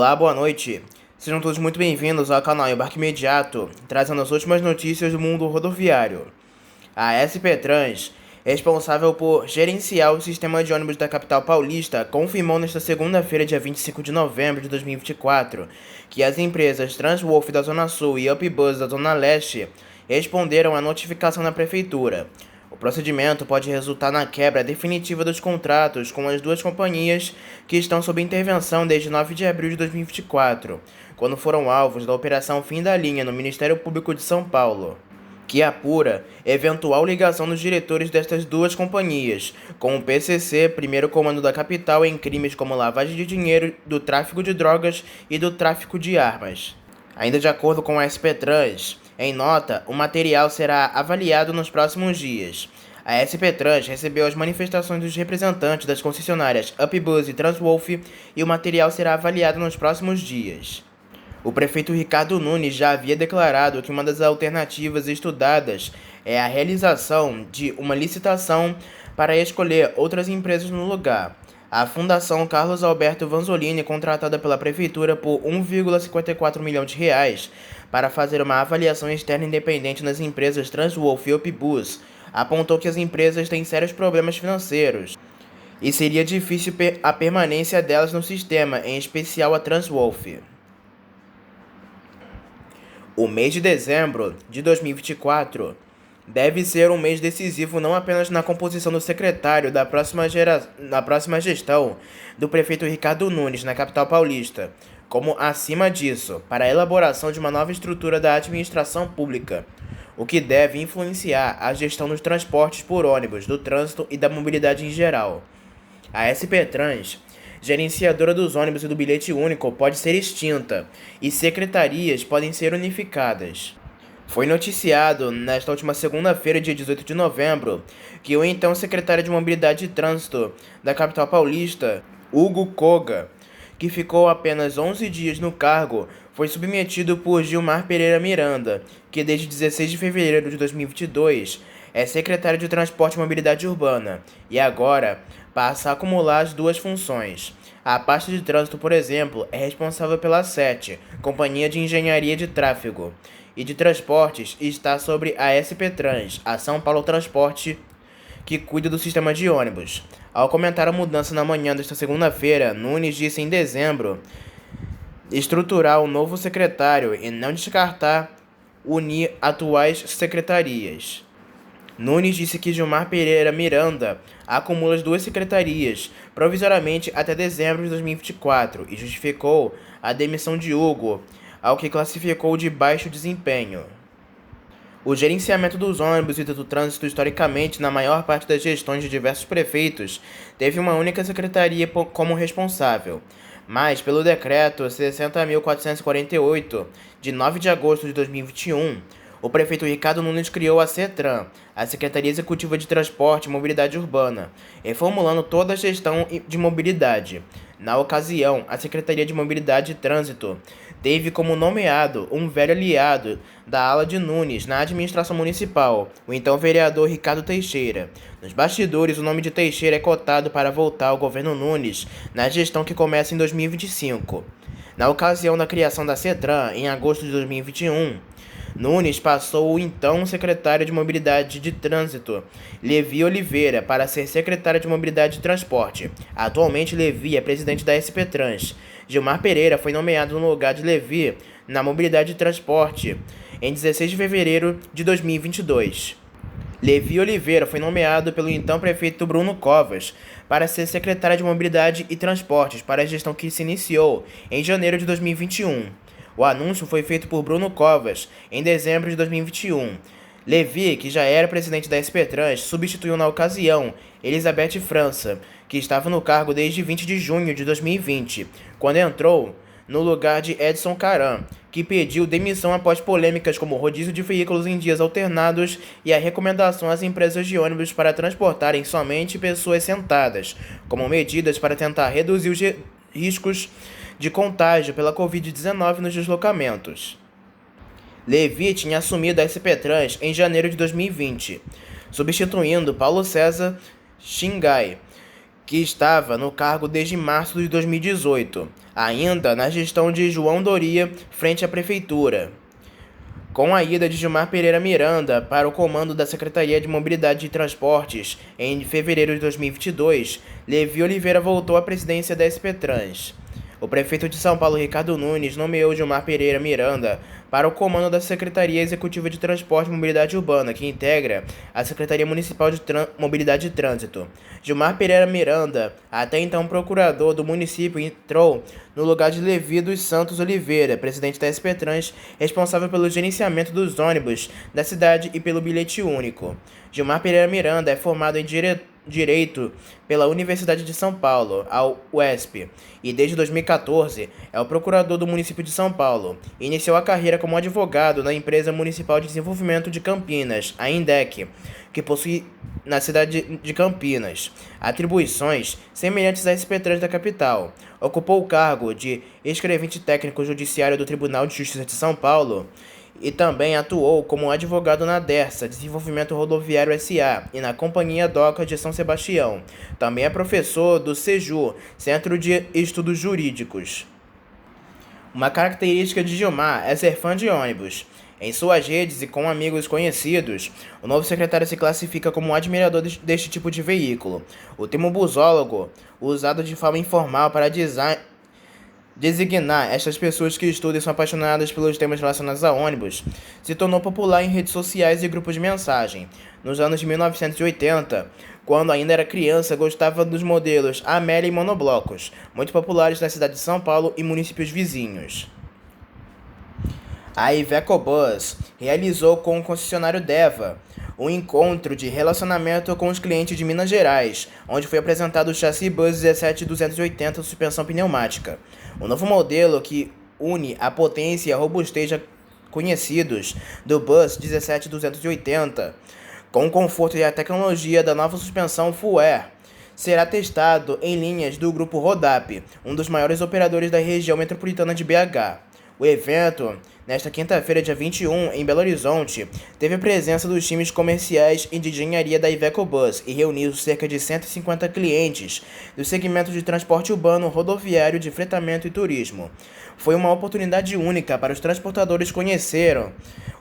Olá, boa noite. Sejam todos muito bem-vindos ao canal Embarque Imediato, trazendo as últimas notícias do mundo rodoviário. A SP Trans, responsável por gerenciar o sistema de ônibus da capital paulista, confirmou nesta segunda-feira, dia 25 de novembro de 2024, que as empresas Transwolf da Zona Sul e UpBus da Zona Leste responderam à notificação da prefeitura. O procedimento pode resultar na quebra definitiva dos contratos com as duas companhias que estão sob intervenção desde 9 de abril de 2024, quando foram alvos da Operação Fim da Linha no Ministério Público de São Paulo, que apura eventual ligação dos diretores destas duas companhias com o PCC, primeiro comando da capital, em crimes como lavagem de dinheiro, do tráfico de drogas e do tráfico de armas. Ainda de acordo com a SP Trans, em nota, o material será avaliado nos próximos dias. A SP Trans recebeu as manifestações dos representantes das concessionárias UpBus e Transwolf e o material será avaliado nos próximos dias. O prefeito Ricardo Nunes já havia declarado que uma das alternativas estudadas é a realização de uma licitação para escolher outras empresas no lugar. A Fundação Carlos Alberto Vanzolini, contratada pela prefeitura por R$ 1,54 milhão para fazer uma avaliação externa independente nas empresas Transwolf e UpBus, apontou que as empresas têm sérios problemas financeiros e seria difícil a permanência delas no sistema, em especial a Transwolf. O mês de dezembro de 2024 deve ser um mês decisivo não apenas na composição do secretário da próxima gestão do prefeito Ricardo Nunes na capital paulista, como, acima disso, para a elaboração de uma nova estrutura da administração pública, o que deve influenciar a gestão dos transportes por ônibus, do trânsito e da mobilidade em geral. A SP Trans, gerenciadora dos ônibus e do bilhete único, pode ser extinta e secretarias podem ser unificadas. Foi noticiado nesta última segunda-feira, dia 18 de novembro, que o então secretário de Mobilidade e Trânsito da capital paulista, Hugo Koga, que ficou apenas 11 dias no cargo, foi submetido por Gilmar Pereira Miranda, que desde 16 de fevereiro de 2022 é secretário de Transporte e Mobilidade Urbana, e agora passa a acumular as duas funções. A pasta de trânsito, por exemplo, é responsável pela SET, Companhia de Engenharia de Tráfego, e de Transportes está sobre a SP Trans, a São Paulo Transporte, que cuida do sistema de ônibus. Ao comentar a mudança na manhã desta segunda-feira, Nunes disse em dezembro estruturar o novo secretário e não descartar unir atuais secretarias. Nunes disse que Gilmar Pereira Miranda acumula as duas secretarias, provisoriamente até dezembro de 2024, e justificou a demissão de Hugo, ao que classificou de baixo desempenho. O gerenciamento dos ônibus e do trânsito, historicamente, na maior parte das gestões de diversos prefeitos, teve uma única secretaria como responsável. Mas, pelo decreto 60.448, de 9 de agosto de 2021, o prefeito Ricardo Nunes criou a CETRAN, a Secretaria Executiva de Transporte e Mobilidade Urbana, reformulando toda a gestão de mobilidade. Na ocasião, a Secretaria de Mobilidade e Trânsito teve como nomeado um velho aliado da ala de Nunes na administração municipal, o então vereador Ricardo Teixeira. Nos bastidores, o nome de Teixeira é cotado para voltar ao governo Nunes na gestão que começa em 2025. Na ocasião da criação da CETRAN, em agosto de 2021, Nunes passou o então secretário de Mobilidade de Trânsito, Levi Oliveira, para ser secretário de Mobilidade e Transporte. Atualmente, Levi é presidente da SP Trans. Gilmar Pereira foi nomeado no lugar de Levi na Mobilidade e Transporte em 16 de fevereiro de 2022. Levi Oliveira foi nomeado pelo então prefeito Bruno Covas para ser secretário de Mobilidade e Transportes para a gestão que se iniciou em janeiro de 2021. O anúncio foi feito por Bruno Covas em dezembro de 2021. Levi, que já era presidente da SP Trans, substituiu na ocasião Elizabeth França, que estava no cargo desde 20 de junho de 2020, quando entrou no lugar de Edson Caram, que pediu demissão após polêmicas como rodízio de veículos em dias alternados e a recomendação às empresas de ônibus para transportarem somente pessoas sentadas, como medidas para tentar reduzir os riscos de contágio pela Covid-19 nos deslocamentos. Levi tinha assumido a SP Trans em janeiro de 2020, substituindo Paulo César Xingai, que estava no cargo desde março de 2018, ainda na gestão de João Doria frente à prefeitura. Com a ida de Gilmar Pereira Miranda para o comando da Secretaria de Mobilidade e Transportes em fevereiro de 2022, Levi Oliveira voltou à presidência da SP-Trans. O prefeito de São Paulo, Ricardo Nunes, nomeou Gilmar Pereira Miranda para o comando da Secretaria Executiva de Transporte e Mobilidade Urbana, que integra a Secretaria Municipal de Mobilidade e Trânsito. Gilmar Pereira Miranda, até então procurador do município, entrou no lugar de Levi dos Santos Oliveira, presidente da SP-Trans, responsável pelo gerenciamento dos ônibus da cidade e pelo bilhete único. Gilmar Pereira Miranda é formado em Direito pela Universidade de São Paulo, a UESP, e desde 2014 é o procurador do município de São Paulo. Iniciou a carreira como advogado na Empresa Municipal de Desenvolvimento de Campinas, a INDEC, que possui na cidade de Campinas atribuições semelhantes à SP-Trans da capital. Ocupou o cargo de escrevente técnico judiciário do Tribunal de Justiça de São Paulo e também atuou como advogado na DERSA, Desenvolvimento Rodoviário S.A., e na Companhia Doca de São Sebastião. Também é professor do CEJU, Centro de Estudos Jurídicos. Uma característica de Gilmar é ser fã de ônibus. Em suas redes e com amigos conhecidos, o novo secretário se classifica como um admirador deste tipo de veículo. O termo busólogo, usado de forma informal para designar estas pessoas que estudam e são apaixonadas pelos temas relacionados a ônibus, se tornou popular em redes sociais e grupos de mensagem. Nos anos de 1980, quando ainda era criança, gostava dos modelos Amélia e monoblocos, muito populares na cidade de São Paulo e municípios vizinhos. A Iveco Bus realizou com o concessionário Deva um encontro de relacionamento com os clientes de Minas Gerais, onde foi apresentado o chassi Bus 17280 suspensão pneumática. O novo modelo que une a potência e a robustez já conhecidos do Bus 17280 com o conforto e a tecnologia da nova suspensão Full Air será testado em linhas do Grupo Rodap, um dos maiores operadores da região metropolitana de BH. O evento, nesta quinta-feira, dia 21, em Belo Horizonte, teve a presença dos times comerciais e de engenharia da Iveco Bus e reuniu cerca de 150 clientes do segmento de transporte urbano, rodoviário, de fretamento e turismo. Foi uma oportunidade única para os transportadores conheceram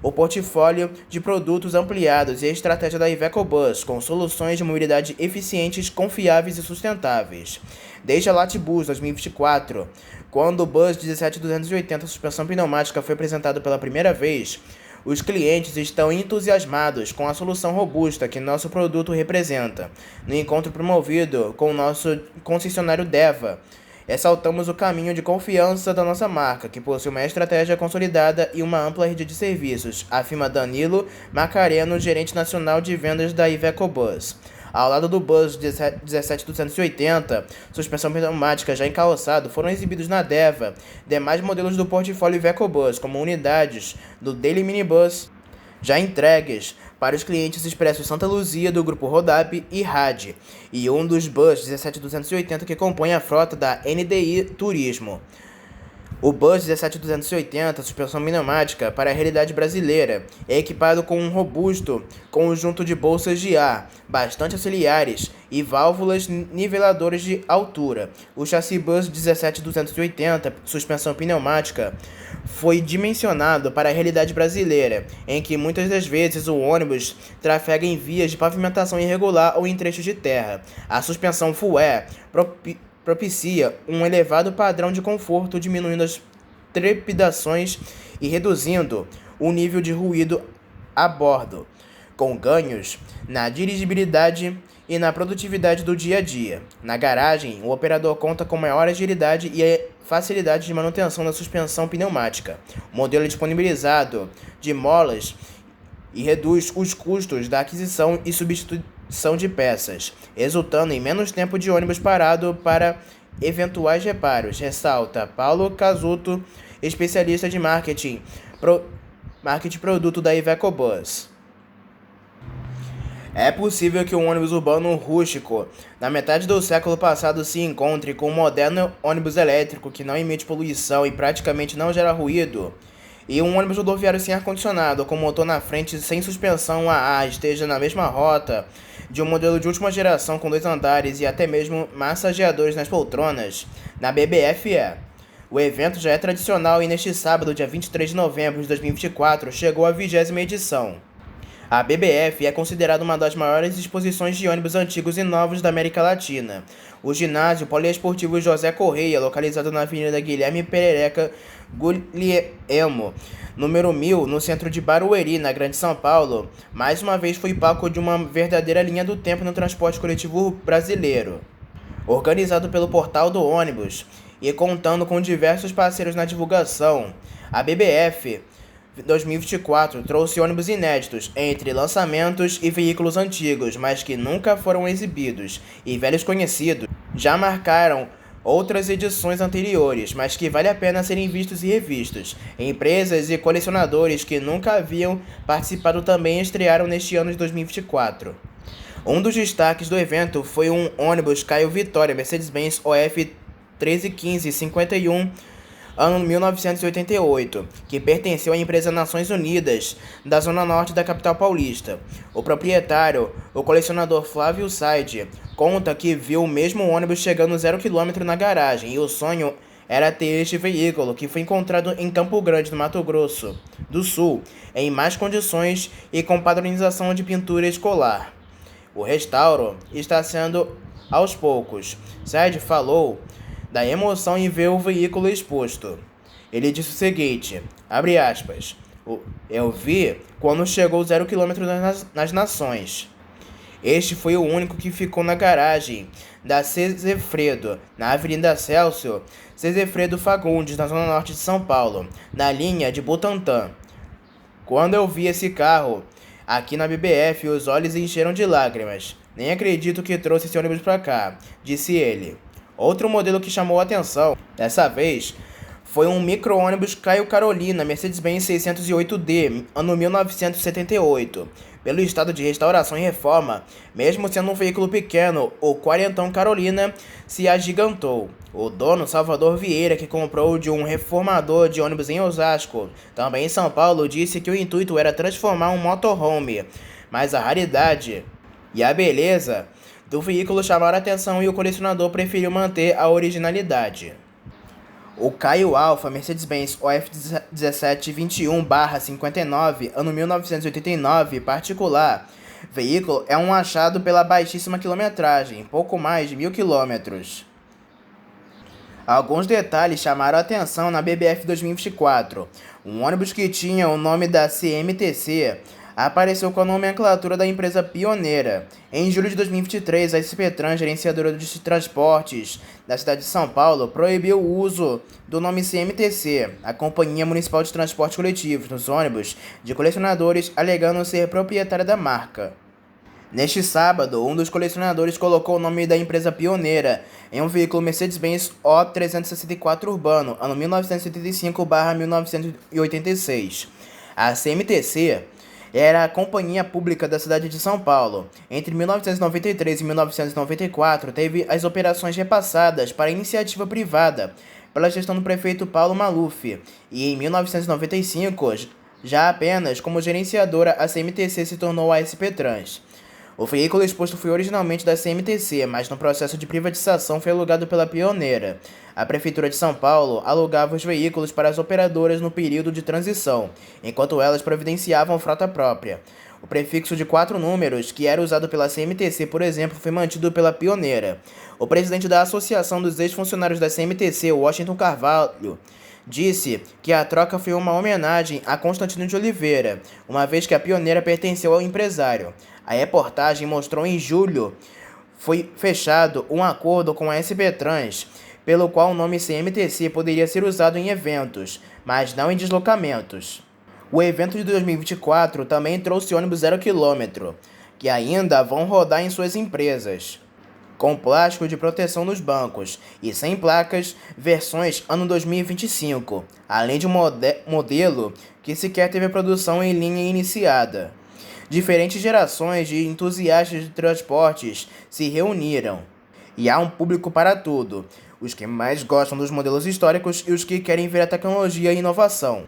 o portfólio de produtos ampliados e a estratégia da Iveco Bus, com soluções de mobilidade eficientes, confiáveis e sustentáveis. Desde a Latibus 2024, quando o Bus 17280 suspensão pneumática foi apresentado pela primeira vez, os clientes estão entusiasmados com a solução robusta que nosso produto representa. No encontro promovido com o nosso concessionário Deva, ressaltamos o caminho de confiança da nossa marca, que possui uma estratégia consolidada e uma ampla rede de serviços, afirma Danilo Macareno, gerente nacional de vendas da Iveco Bus. Ao lado do Bus 17280, suspensão pneumática já encalçado, foram exibidos na Deva demais modelos do portfólio Iveco Bus, como unidades do Daily Minibus, já entregues para os clientes Expresso Santa Luzia do Grupo Rodap e RAD, e um dos Bus 17280 que compõe a frota da NDI Turismo. O Bus 17280, suspensão pneumática para a realidade brasileira, é equipado com um robusto conjunto de bolsas de ar, bastante auxiliares e válvulas niveladoras de altura. O chassi Bus 17280, suspensão pneumática, foi dimensionado para a realidade brasileira, em que muitas das vezes o ônibus trafega em vias de pavimentação irregular ou em trechos de terra. A suspensão Full Air propicia um elevado padrão de conforto, diminuindo as trepidações e reduzindo o nível de ruído a bordo, com ganhos na dirigibilidade e na produtividade do dia a dia. Na garagem, o operador conta com maior agilidade e facilidade de manutenção da suspensão pneumática. O modelo é disponibilizado de molas e reduz os custos da aquisição e substituição de peças, resultando em menos tempo de ônibus parado para eventuais reparos, ressalta Paulo Casuto, especialista de marketing produto da Iveco Bus. É possível que um ônibus urbano rústico na metade do século passado se encontre com um moderno ônibus elétrico que não emite poluição e praticamente não gera ruído, e um ônibus rodoviário sem ar-condicionado, com motor na frente sem suspensão a ar, esteja na mesma rota de um modelo de última geração com 2 andares e até mesmo massageadores nas poltronas na BBFE. O evento já é tradicional e neste sábado, dia 23 de novembro de 2024, chegou à 20ª edição. A BBF é considerada uma das maiores exposições de ônibus antigos e novos da América Latina. O ginásio poliesportivo José Correia, localizado na Avenida Guilherme Perereca Guglielmo, número 1000, no centro de Barueri, na Grande São Paulo, mais uma vez foi palco de uma verdadeira linha do tempo no transporte coletivo brasileiro. Organizado pelo Portal do Ônibus e contando com diversos parceiros na divulgação, a BBF 2024 trouxe ônibus inéditos entre lançamentos e veículos antigos, mas que nunca foram exibidos, e velhos conhecidos já marcaram outras edições anteriores, mas que vale a pena serem vistos e revistos. Empresas e colecionadores que nunca haviam participado também estrearam neste ano de 2024. Um dos destaques do evento foi um ônibus Caio Vitória Mercedes-Benz OF 1315-51, ano 1988, que pertenceu à empresa Nações Unidas, da zona norte da capital paulista. O proprietário, o colecionador Flávio Said, conta que viu o mesmo ônibus chegando 0 km na garagem e o sonho era ter este veículo, que foi encontrado em Campo Grande, no Mato Grosso do Sul, em más condições e com padronização de pintura escolar. O restauro está sendo aos poucos. Said falou da emoção em ver o veículo exposto. Ele disse o seguinte, abre aspas, eu vi quando chegou 0 km nas Nações. Este foi o único que ficou na garagem da Cezefredo, na Avenida Celso Cezefredo Fagundes, na zona norte de São Paulo, na linha de Butantã. Quando eu vi esse carro aqui na BBF, os olhos encheram de lágrimas. Nem acredito que trouxe esse ônibus pra cá, disse ele. Outro modelo que chamou a atenção, dessa vez, foi um micro-ônibus Caio Carolina Mercedes-Benz 608D, ano 1978. Pelo estado de restauração e reforma, mesmo sendo um veículo pequeno, o quarentão Carolina se agigantou. O dono, Salvador Vieira, que comprou de um reformador de ônibus em Osasco, também em São Paulo, disse que o intuito era transformar um motorhome, mas a raridade e a beleza do veículo chamaram a atenção e o colecionador preferiu manter a originalidade. O Caio Alfa Mercedes-Benz OF 1721/59, ano 1989, particular, veículo é um achado pela baixíssima quilometragem, pouco mais de 1000 km. Alguns detalhes chamaram a atenção na BBF 2024. Um ônibus que tinha o nome da CMTC apareceu com a nomenclatura da empresa pioneira. Em julho de 2023, a SPTran, gerenciadora de transportes da cidade de São Paulo, proibiu o uso do nome CMTC, a Companhia Municipal de Transportes Coletivos, nos ônibus de colecionadores, alegando ser proprietária da marca. Neste sábado, um dos colecionadores colocou o nome da empresa pioneira em um veículo Mercedes-Benz O364 urbano, ano 1975/1986. A CMTC era a companhia pública da cidade de São Paulo. Entre 1993 e 1994, teve as operações repassadas para iniciativa privada pela gestão do prefeito Paulo Maluf, e em 1995, já apenas como gerenciadora, a CMTC se tornou a SPTrans. O veículo exposto foi originalmente da CMTC, mas no processo de privatização foi alugado pela Pioneira. A Prefeitura de São Paulo alugava os veículos para as operadoras no período de transição, enquanto elas providenciavam frota própria. O prefixo de 4 números, que era usado pela CMTC, por exemplo, foi mantido pela Pioneira. O presidente da Associação dos Ex-Funcionários da CMTC, Washington Carvalho, disse que a troca foi uma homenagem a Constantino de Oliveira, uma vez que a Pioneira pertenceu ao empresário. A reportagem mostrou em julho foi fechado um acordo com a SPTrans, pelo qual o nome CMTC poderia ser usado em eventos, mas não em deslocamentos. O evento de 2024 também trouxe ônibus 0 km, que ainda vão rodar em suas empresas, com plástico de proteção nos bancos e sem placas, versões ano 2025, além de um modelo que sequer teve a produção em linha iniciada. Diferentes gerações de entusiastas de transportes se reuniram, e há um público para tudo, os que mais gostam dos modelos históricos e os que querem ver a tecnologia e inovação.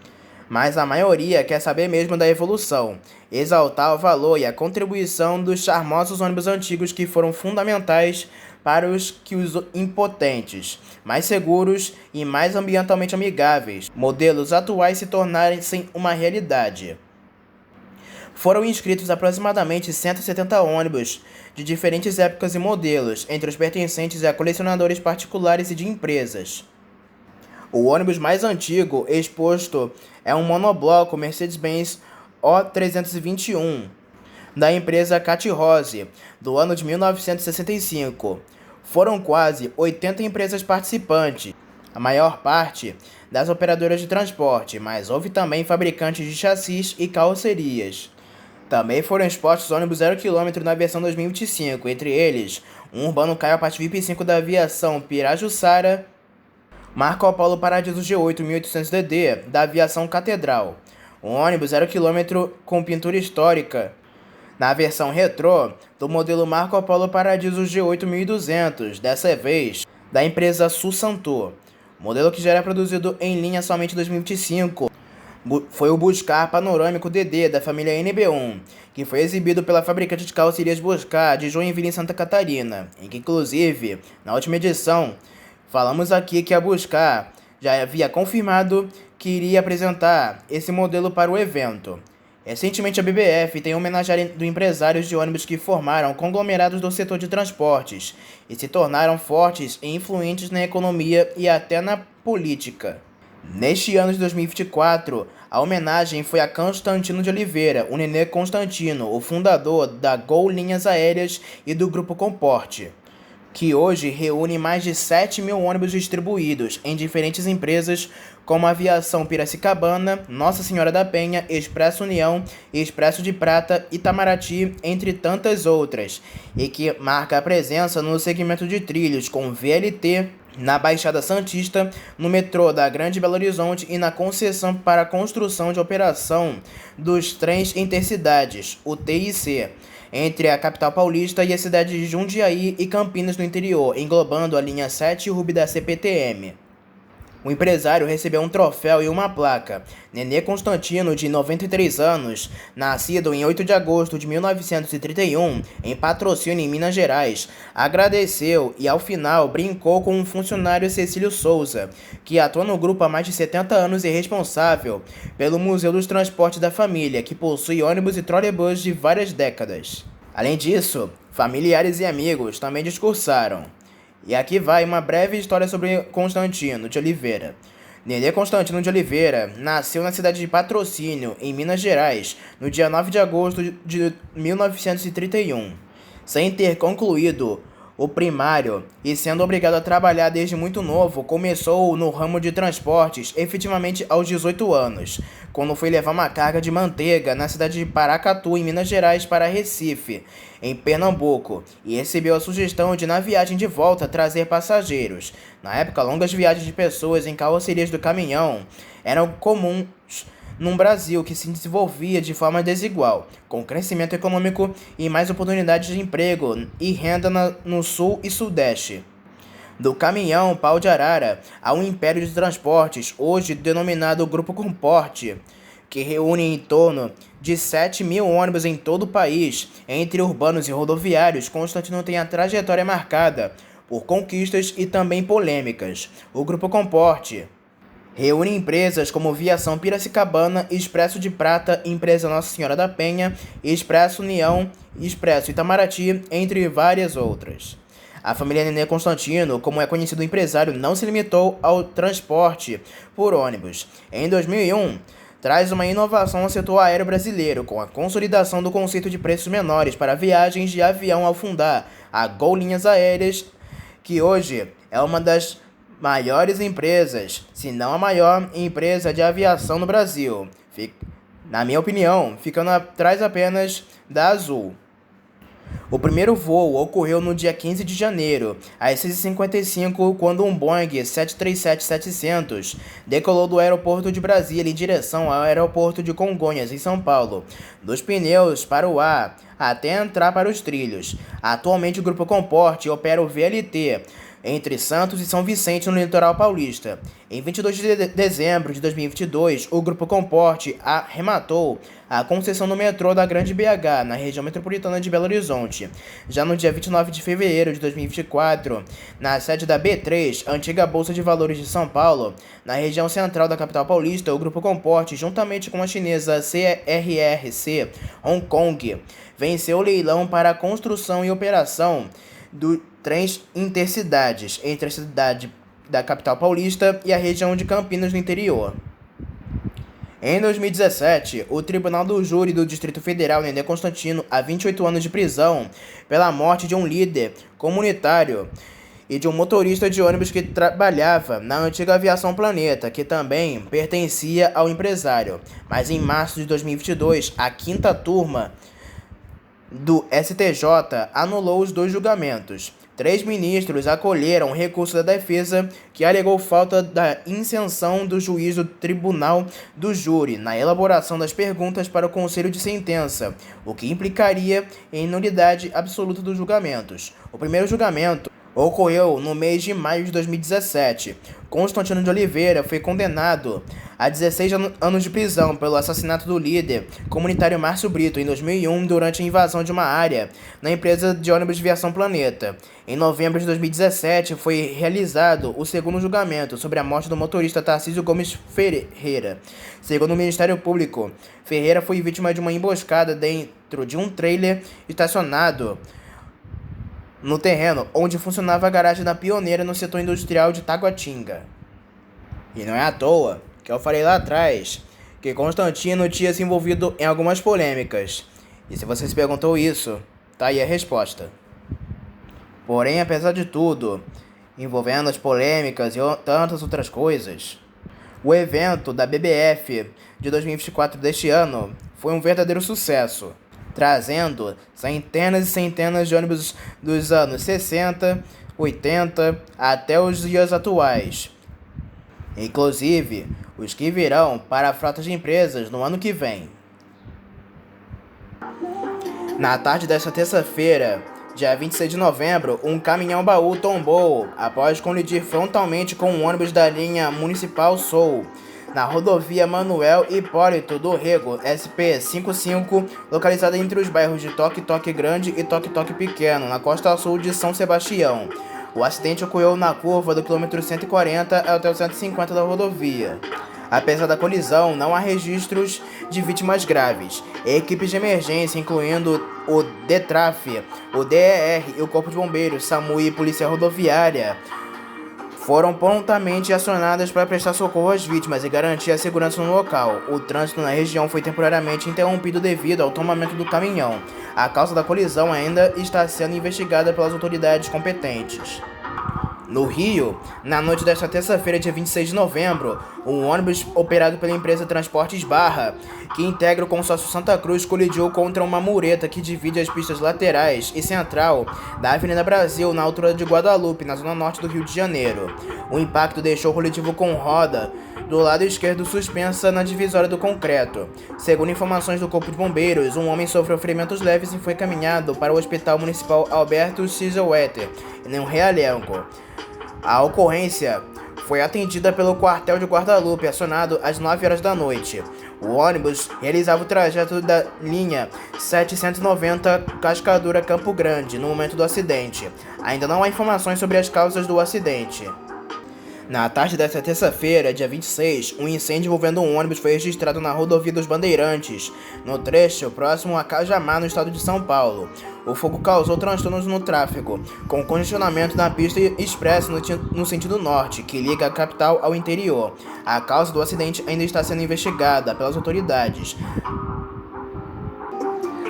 mas a maioria quer saber mesmo da evolução, exaltar o valor e a contribuição dos charmosos ônibus antigos que foram fundamentais para os impotentes, mais seguros e mais ambientalmente amigáveis, modelos atuais se tornassem uma realidade. Foram inscritos aproximadamente 170 ônibus de diferentes épocas e modelos, entre os pertencentes a colecionadores particulares e de empresas. O ônibus mais antigo exposto é um monobloco Mercedes-Benz O321, da empresa Cat Rose, do ano de 1965. Foram quase 80 empresas participantes, a maior parte das operadoras de transporte, mas houve também fabricantes de chassis e carrocerias. Também foram expostos ônibus 0 km na versão 2025, entre eles um Urbano Caio-Part VIP5 da aviação Pirajussara, Marco Polo Paradiso G8 1800DD da aviação Catedral, um ônibus 0 km com pintura histórica na versão retrô do modelo Marco Polo Paradiso G8 1200, dessa vez da empresa Susanto. Modelo que já era produzido em linha somente em 2025 foi o Buscar Panorâmico DD da família NB1, que foi exibido pela fabricante de carrocerias Buscar de Joinville, em Santa Catarina, em que inclusive, na última edição, falamos aqui que a Buscar já havia confirmado que iria apresentar esse modelo para o evento. Recentemente, a BBF tem homenageado empresários de ônibus que formaram conglomerados do setor de transportes e se tornaram fortes e influentes na economia e até na política. Neste ano de 2024, a homenagem foi a Constantino de Oliveira, o Nenê Constantino, o fundador da Gol Linhas Aéreas e do Grupo Comporte, que hoje reúne mais de 7 mil ônibus distribuídos em diferentes empresas como Aviação Piracicabana, Nossa Senhora da Penha, Expresso União, Expresso de Prata, Itamaraty, entre tantas outras, e que marca a presença no segmento de trilhos com VLT, na Baixada Santista, no metrô da Grande Belo Horizonte e na concessão para a construção de operação dos trens intercidades, o TIC, entre a capital paulista e a cidade de Jundiaí e Campinas no interior, englobando a linha 7 RUB da CPTM. O empresário recebeu um troféu e uma placa. Nenê Constantino, de 93 anos, nascido em 8 de agosto de 1931, em Patrocínio, em Minas Gerais, agradeceu e, ao final, brincou com um funcionário Cecílio Souza, que atua no grupo há mais de 70 anos e é responsável pelo Museu dos Transportes da Família, que possui ônibus e trolebus de várias décadas. Além disso, familiares e amigos também discursaram. E aqui vai uma breve história sobre Constantino de Oliveira. Nenê Constantino de Oliveira nasceu na cidade de Patrocínio, em Minas Gerais, no dia 9 de agosto de 1931. Sem ter concluído o primário e sendo obrigado a trabalhar desde muito novo, começou no ramo de transportes efetivamente aos 18 anos, quando foi levar uma carga de manteiga na cidade de Paracatu, em Minas Gerais, para Recife, em Pernambuco, e recebeu a sugestão de, na viagem de volta, trazer passageiros. Na época, longas viagens de pessoas em carrocerias do caminhão eram comuns num Brasil que se desenvolvia de forma desigual, com crescimento econômico e mais oportunidades de emprego e renda no Sul e Sudeste. Do caminhão Pau de Arara ao império de transportes, hoje denominado Grupo Comporte, que reúne em torno de 7 mil ônibus em todo o país, entre urbanos e rodoviários, Constantino tem a trajetória marcada por conquistas e também polêmicas. O Grupo Comporte reúne empresas como Viação Piracicabana, Expresso de Prata, Empresa Nossa Senhora da Penha, Expresso União, Expresso Itamaraty, entre várias outras. A família Nenê Constantino, como é conhecido o empresário, não se limitou ao transporte por ônibus. Em 2001, traz uma inovação ao setor aéreo brasileiro, com a consolidação do conceito de preços menores para viagens de avião ao fundar a Gol Linhas Aéreas, que hoje é uma das maiores empresas, se não a maior empresa de aviação no Brasil. Na minha opinião, ficando atrás apenas da Azul. O primeiro voo ocorreu no dia 15 de janeiro, às 6h55, quando um Boeing 737-700 decolou do aeroporto de Brasília em direção ao aeroporto de Congonhas, em São Paulo, dos pneus para o ar até entrar para os trilhos. Atualmente, o Grupo Comporte opera o VLT, entre Santos e São Vicente, no litoral paulista. Em 22 de dezembro de 2022, o Grupo Comporte arrematou a concessão do metrô da Grande BH, na região metropolitana de Belo Horizonte. Já no dia 29 de fevereiro de 2024, na sede da B3, antiga Bolsa de Valores de São Paulo, na região central da capital paulista, o Grupo Comporte, juntamente com a chinesa CRRC Hong Kong, venceu o leilão para a construção e operação do trens intercidades entre a cidade da capital paulista e a região de Campinas, no interior. Em 2017, o Tribunal do Júri do Distrito Federal Nenê Constantino a 28 anos de prisão pela morte de um líder comunitário e de um motorista de ônibus que trabalhava na antiga Aviação Planeta, que também pertencia ao empresário. Mas em março de 2022, a quinta turma do STJ anulou os dois julgamentos. 3 ministros acolheram o recurso da defesa, que alegou falta da isenção do juiz do Tribunal do Júri na elaboração das perguntas para o conselho de sentença, o que implicaria em nulidade absoluta dos julgamentos. O primeiro julgamento ocorreu no mês de maio de 2017. Constantino de Oliveira foi condenado a 16 anos de prisão pelo assassinato do líder comunitário Márcio Brito em 2001 durante a invasão de uma área na empresa de ônibus de Aviação Planeta. Em novembro de 2017 foi realizado o segundo julgamento sobre a morte do motorista Tarcísio Gomes Ferreira. Segundo o Ministério Público, Ferreira foi vítima de uma emboscada dentro de um trailer estacionado no terreno onde funcionava a garagem da Pioneira no setor industrial de Taguatinga. E não é à toa que eu falei lá atrás que Constantino tinha se envolvido em algumas polêmicas. E se você se perguntou isso, tá aí a resposta. Porém, apesar de tudo, envolvendo as polêmicas e tantas outras coisas, o evento da BBF de 2024 deste ano foi um verdadeiro sucesso, trazendo centenas e centenas de ônibus dos anos 60, 80 até os dias atuais. Inclusive, os que virão para frotas de empresas no ano que vem. Na tarde desta terça-feira, dia 26 de novembro, um caminhão-baú tombou após colidir frontalmente com um ônibus da linha Municipal Sul, na rodovia Manuel Hipólito do Rego, SP-55, localizada entre os bairros de Toque Toque Grande e Toque Toque Pequeno, na costa sul de São Sebastião. O acidente ocorreu na curva do quilômetro 140 até o 150 da rodovia. Apesar da colisão, não há registros de vítimas graves. Equipes de emergência, incluindo o DETRAF, o DER e o Corpo de Bombeiros, SAMU e Polícia Rodoviária, foram prontamente acionadas para prestar socorro às vítimas e garantir a segurança no local. O trânsito na região foi temporariamente interrompido devido ao tombamento do caminhão. A causa da colisão ainda está sendo investigada pelas autoridades competentes. No Rio, na noite desta terça-feira, dia 26 de novembro, um ônibus operado pela empresa Transportes Barra, que integra o consórcio Santa Cruz, colidiu contra uma mureta que divide as pistas laterais e central da Avenida Brasil, na altura de Guadalupe, na zona norte do Rio de Janeiro. O impacto deixou o coletivo com roda do lado esquerdo suspensa na divisória do concreto. Segundo informações do Corpo de Bombeiros, um homem sofreu ferimentos leves e foi encaminhado para o Hospital Municipal Alberto Siegelwetter, em um realengo. A ocorrência foi atendida pelo quartel de Guadalupe, acionado às 9 horas da noite. O ônibus realizava o trajeto da linha 790 Cascadura Campo Grande no momento do acidente. Ainda não há informações sobre as causas do acidente. Na tarde desta terça-feira, dia 26, um incêndio envolvendo um ônibus foi registrado na rodovia dos Bandeirantes, no trecho próximo a Cajamar, no estado de São Paulo. O fogo causou transtornos no tráfego, com congestionamento na pista expressa no sentido norte, que liga a capital ao interior. A causa do acidente ainda está sendo investigada pelas autoridades.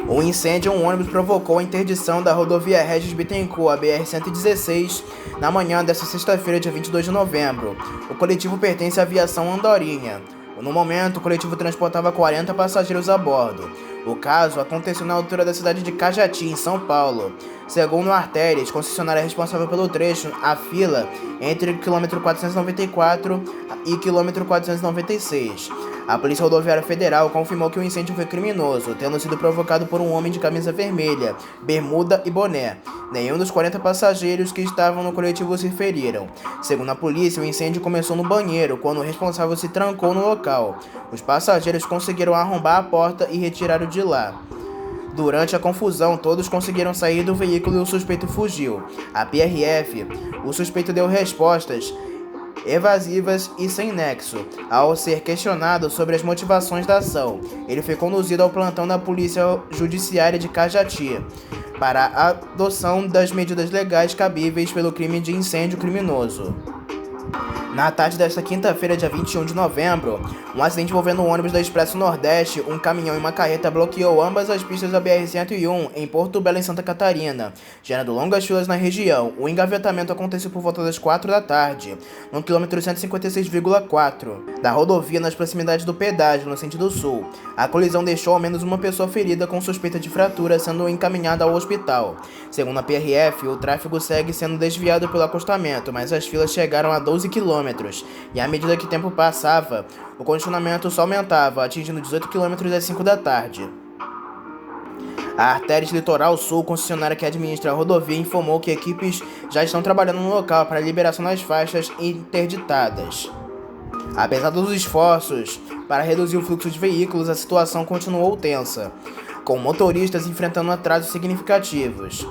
O incêndio em um ônibus provocou a interdição da rodovia Regis Bittencourt, a BR-116, na manhã desta sexta-feira, dia 22 de novembro. O coletivo pertence à Aviação Andorinha. No momento, o coletivo transportava 40 passageiros a bordo. O caso aconteceu na altura da cidade de Cajati, em São Paulo. Segundo a Artérias, concessionária responsável pelo trecho, a fila entre o quilômetro 494 e quilômetro 496. A Polícia Rodoviária Federal confirmou que o incêndio foi criminoso, tendo sido provocado por um homem de camisa vermelha, bermuda e boné. Nenhum dos 40 passageiros que estavam no coletivo se feriram. Segundo a polícia, o incêndio começou no banheiro, quando o responsável se trancou no local. Os passageiros conseguiram arrombar a porta e retiraram de lá. Durante a confusão, todos conseguiram sair do veículo e o suspeito fugiu. A PRF, o suspeito deu respostas evasivas e sem nexo. Ao ser questionado sobre as motivações da ação, ele foi conduzido ao plantão da Polícia Judiciária de Cajati para a adoção das medidas legais cabíveis pelo crime de incêndio criminoso. Na tarde desta quinta-feira, dia 21 de novembro, um acidente envolvendo um ônibus da Expresso Nordeste, um caminhão e uma carreta bloqueou ambas as pistas da BR-101 em Porto Belo, em Santa Catarina, gerando longas filas na região. O engavetamento aconteceu por volta das 4 da tarde, no quilômetro 156,4 da rodovia, nas proximidades do pedágio, no sentido sul. A colisão deixou ao menos uma pessoa ferida com suspeita de fratura, sendo encaminhada ao hospital. Segundo a PRF, o tráfego segue sendo desviado pelo acostamento, mas as filas chegaram a 12 km. E à medida que o tempo passava, o congestionamento só aumentava, atingindo 18 km às 5 da tarde. A Artérias Litoral Sul, concessionária que administra a rodovia, informou que equipes já estão trabalhando no local para a liberação das faixas interditadas. Apesar dos esforços para reduzir o fluxo de veículos, a situação continuou tensa, com motoristas enfrentando atrasos significativos.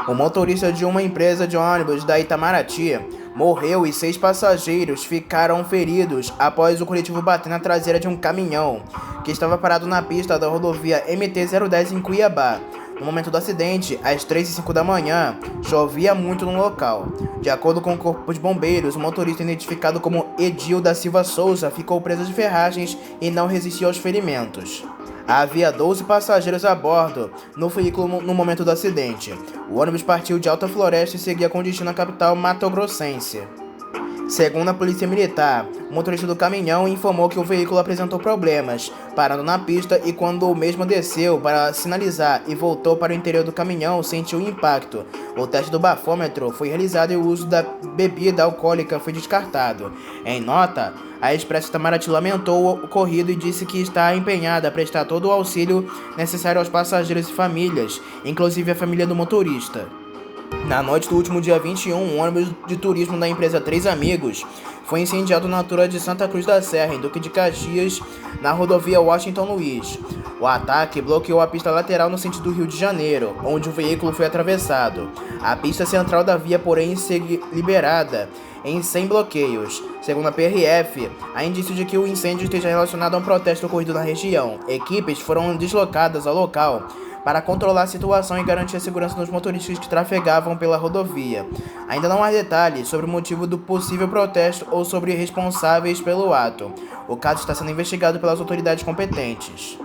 O motorista de uma empresa de ônibus da Itamaraty morreu e 6 passageiros ficaram feridos após o coletivo bater na traseira de um caminhão que estava parado na pista da rodovia MT-010 em Cuiabá. No momento do acidente, às 3h05 da manhã, chovia muito no local. De acordo com o Corpo de Bombeiros, o motorista, identificado como Edil da Silva Souza, ficou preso de ferragens e não resistiu aos ferimentos. Havia 12 passageiros a bordo no veículo no momento do acidente. O ônibus partiu de Alta Floresta e seguia com destino à capital mato-grossense. Segundo a Polícia Militar, o motorista do caminhão informou que o veículo apresentou problemas, parando na pista, e quando o mesmo desceu para sinalizar e voltou para o interior do caminhão, sentiu o impacto. O teste do bafômetro foi realizado e o uso da bebida alcoólica foi descartado. Em nota, a Expresso Itamaraty lamentou o ocorrido e disse que está empenhada a prestar todo o auxílio necessário aos passageiros e famílias, inclusive a família do motorista. Na noite do último dia 21, um ônibus de turismo da empresa Três Amigos foi incendiado na altura de Santa Cruz da Serra, em Duque de Caxias, na rodovia Washington Luiz. O ataque bloqueou a pista lateral no sentido Rio de Janeiro, onde o veículo foi atravessado. A pista central da via, porém, segue liberada sem bloqueios. Segundo a PRF, há indícios de que o incêndio esteja relacionado a um protesto ocorrido na região. Equipes foram deslocadas ao local para controlar a situação e garantir a segurança dos motoristas que trafegavam pela rodovia. Ainda não há detalhes sobre o motivo do possível protesto ou sobre responsáveis pelo ato. O caso está sendo investigado pelas autoridades competentes.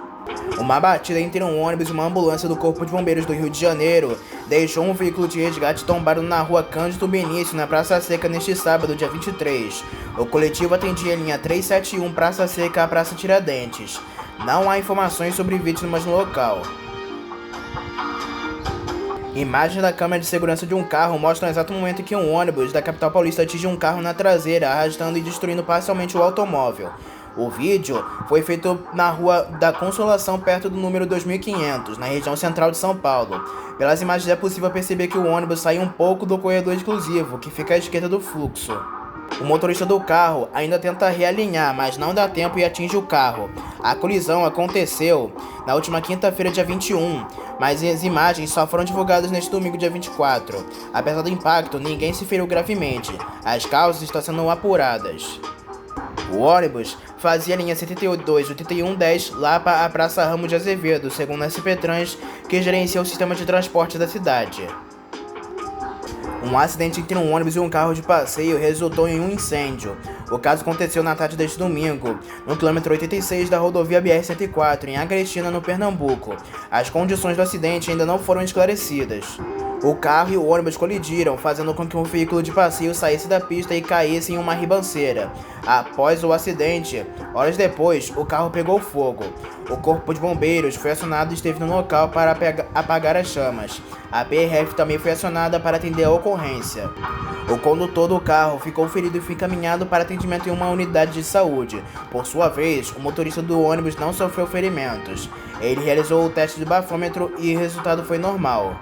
Uma batida entre um ônibus e uma ambulância do Corpo de Bombeiros do Rio de Janeiro deixou um veículo de resgate tombado na rua Cândido Benício, na Praça Seca, neste sábado, dia 23. O coletivo atendia a linha 371 Praça Seca à Praça Tiradentes. Não há informações sobre vítimas no local. Imagens da câmera de segurança de um carro mostram o exato momento em que um ônibus da capital paulista atinge um carro na traseira, arrastando e destruindo parcialmente o automóvel. O vídeo foi feito na Rua da Consolação, perto do número 2500, na região central de São Paulo. Pelas imagens é possível perceber que o ônibus sai um pouco do corredor exclusivo, que fica à esquerda do fluxo. O motorista do carro ainda tenta realinhar, mas não dá tempo e atinge o carro. A colisão aconteceu na última quinta-feira, dia 21, mas as imagens só foram divulgadas neste domingo, dia 24. Apesar do impacto, ninguém se feriu gravemente. As causas estão sendo apuradas. O ônibus fazia a linha 72, 8110 lá para a Praça Ramos de Azevedo, segundo a SP Trans, que gerencia o sistema de transporte da cidade. Um acidente entre um ônibus e um carro de passeio resultou em um incêndio. O caso aconteceu na tarde deste domingo, no quilômetro 86 da rodovia BR-104, em Agrestina, no Pernambuco. As condições do acidente ainda não foram esclarecidas. O carro e o ônibus colidiram, fazendo com que um veículo de passeio saísse da pista e caísse em uma ribanceira. Após o acidente, horas depois, o carro pegou fogo. O corpo de bombeiros foi acionado e esteve no local para apagar as chamas. A PRF também foi acionada para atender a ocorrência. O condutor do carro ficou ferido e foi encaminhado para atendimento em uma unidade de saúde. Por sua vez, o motorista do ônibus não sofreu ferimentos. Ele realizou o teste de bafômetro e o resultado foi normal.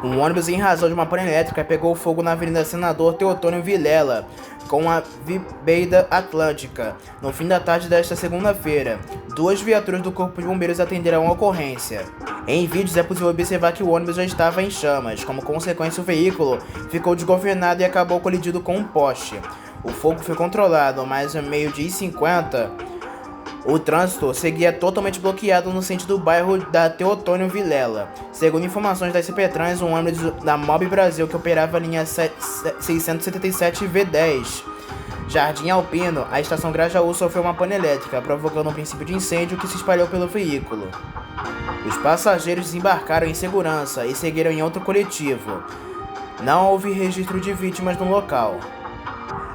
Um ônibus em razão de uma pane elétrica pegou fogo na Avenida Senador Teotônio Vilela, com a Vibeida Atlântica, no fim da tarde desta segunda-feira. 2 viaturas do Corpo de Bombeiros atenderam a ocorrência. Em vídeos é possível observar que o ônibus já estava em chamas. Como consequência, o veículo ficou desgovernado e acabou colidindo com um poste. O fogo foi controlado, mas ao meio-dia e 50, o trânsito seguia totalmente bloqueado no sentido do bairro da Teotônio Vilela. Segundo informações da SP-Trans, um ônibus da Mob Brasil que operava a linha 677 V10 Jardim Alpino, a estação Grajaú, sofreu uma pane elétrica, provocando um princípio de incêndio que se espalhou pelo veículo. Os passageiros desembarcaram em segurança e seguiram em outro coletivo. Não houve registro de vítimas no local.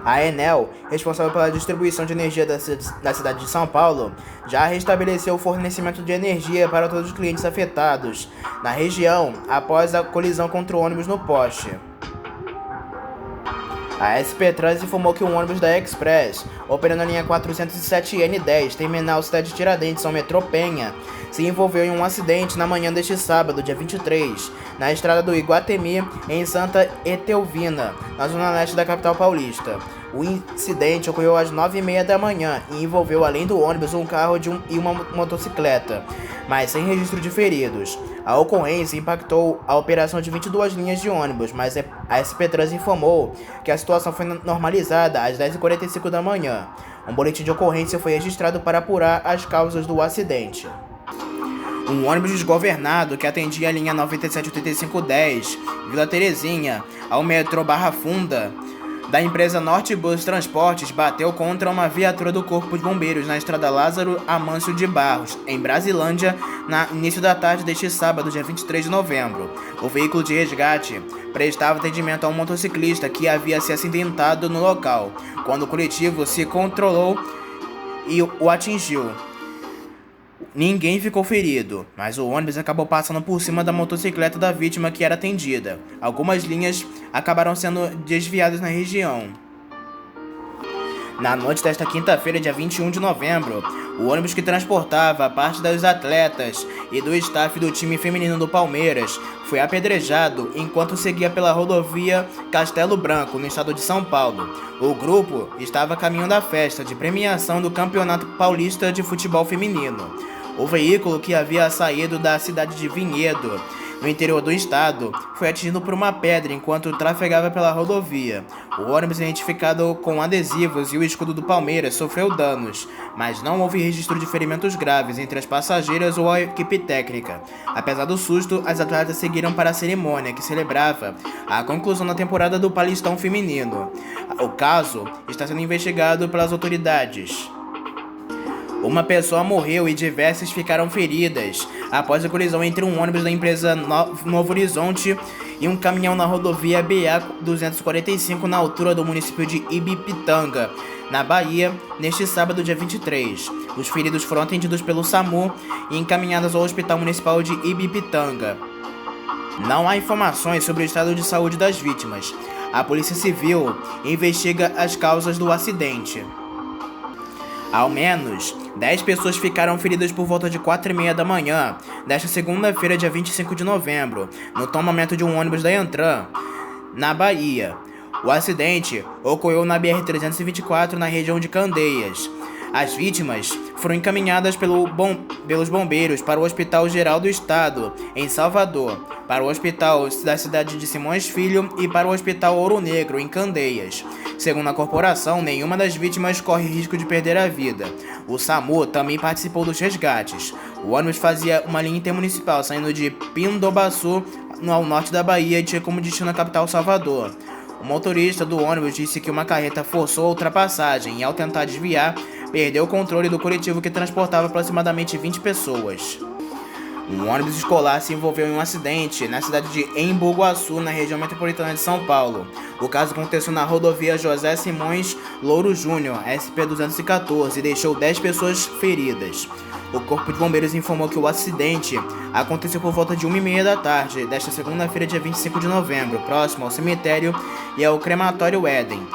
A Enel, responsável pela distribuição de energia da cidade de São Paulo, já restabeleceu o fornecimento de energia para todos os clientes afetados na região após a colisão contra o ônibus no poste. A SP-Trans informou que um ônibus da Express, operando a linha 407N10, terminal Cidade de Tiradentes ao metrô Penha, se envolveu em um acidente na manhã deste sábado, dia 23, na estrada do Iguatemi, em Santa Etelvina, na zona leste da capital paulista. O incidente ocorreu às 9h30 da manhã e envolveu, além do ônibus, um carro e uma motocicleta, mas sem registro de feridos. A ocorrência impactou a operação de 22 linhas de ônibus, mas a SP-Trans informou que a situação foi normalizada às 10h45 da manhã. Um boletim de ocorrência foi registrado para apurar as causas do acidente. Um ônibus desgovernado que atendia a linha 978510, Vila Terezinha, ao metrô Barra Funda, da empresa Nortebus Transportes, bateu contra uma viatura do Corpo de Bombeiros na estrada Lázaro Amâncio de Barros, em Brasilândia, no início da tarde deste sábado, dia 23 de novembro. O veículo de resgate prestava atendimento a um motociclista que havia se acidentado no local, quando o coletivo se controlou e o atingiu. Ninguém ficou ferido, mas o ônibus acabou passando por cima da motocicleta da vítima que era atendida. Algumas linhas acabaram sendo desviadas na região. Na noite desta quinta-feira, dia 21 de novembro, o ônibus que transportava parte dos atletas e do staff do time feminino do Palmeiras foi apedrejado enquanto seguia pela rodovia Castelo Branco, no estado de São Paulo. O grupo estava a caminho da festa de premiação do Campeonato Paulista de Futebol Feminino. O veículo, que havia saído da cidade de Vinhedo, no interior do estado, foi atingido por uma pedra enquanto trafegava pela rodovia. O ônibus, identificado com adesivos e o escudo do Palmeiras, sofreu danos, mas não houve registro de ferimentos graves entre as passageiras ou a equipe técnica. Apesar do susto, as atletas seguiram para a cerimônia, que celebrava a conclusão da temporada do Paulistão Feminino. O caso está sendo investigado pelas autoridades. Uma pessoa morreu e diversas ficaram feridas após a colisão entre um ônibus da empresa Novo Horizonte e um caminhão na rodovia BA-245 na altura do município de Ibipitanga, na Bahia, neste sábado, dia 23. Os feridos foram atendidos pelo SAMU e encaminhados ao Hospital Municipal de Ibipitanga. Não há informações sobre o estado de saúde das vítimas. A Polícia Civil investiga as causas do acidente. Ao menos 10 pessoas ficaram feridas por volta de 4h30 da manhã desta segunda-feira, dia 25 de novembro, no tombamento de um ônibus da Antran, na Bahia. O acidente ocorreu na BR-324, na região de Candeias. As vítimas foram encaminhadas pelos bombeiros para o Hospital Geral do Estado, em Salvador, para o Hospital da cidade de Simões Filho e para o Hospital Ouro Negro, em Candeias. Segundo a corporação, nenhuma das vítimas corre risco de perder a vida. O SAMU também participou dos resgates. O ônibus fazia uma linha intermunicipal saindo de Pindobaçu, ao norte da Bahia, e tinha como destino a capital Salvador. O motorista do ônibus disse que uma carreta forçou a ultrapassagem e, ao tentar desviar, perdeu o controle do coletivo que transportava aproximadamente 20 pessoas. Um ônibus escolar se envolveu em um acidente na cidade de Embu-Guaçu, na região metropolitana de São Paulo. O caso aconteceu na rodovia José Simões Louro Júnior, SP-214, e deixou 10 pessoas feridas. O Corpo de Bombeiros informou que o acidente aconteceu por volta de 1h30 da tarde desta segunda-feira, dia 25 de novembro, próximo ao cemitério e ao crematório Éden.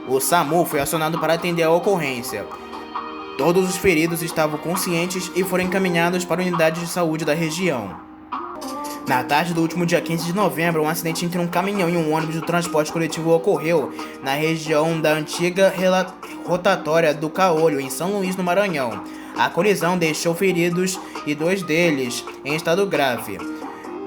O SAMU foi acionado para atender a ocorrência. Todos os feridos estavam conscientes e foram encaminhados para unidades de saúde da região. Na tarde do último dia 15 de novembro, um acidente entre um caminhão e um ônibus do transporte coletivo ocorreu na região da antiga rotatória do Caolho, em São Luís, no Maranhão. A colisão deixou feridos e 2 deles em estado grave.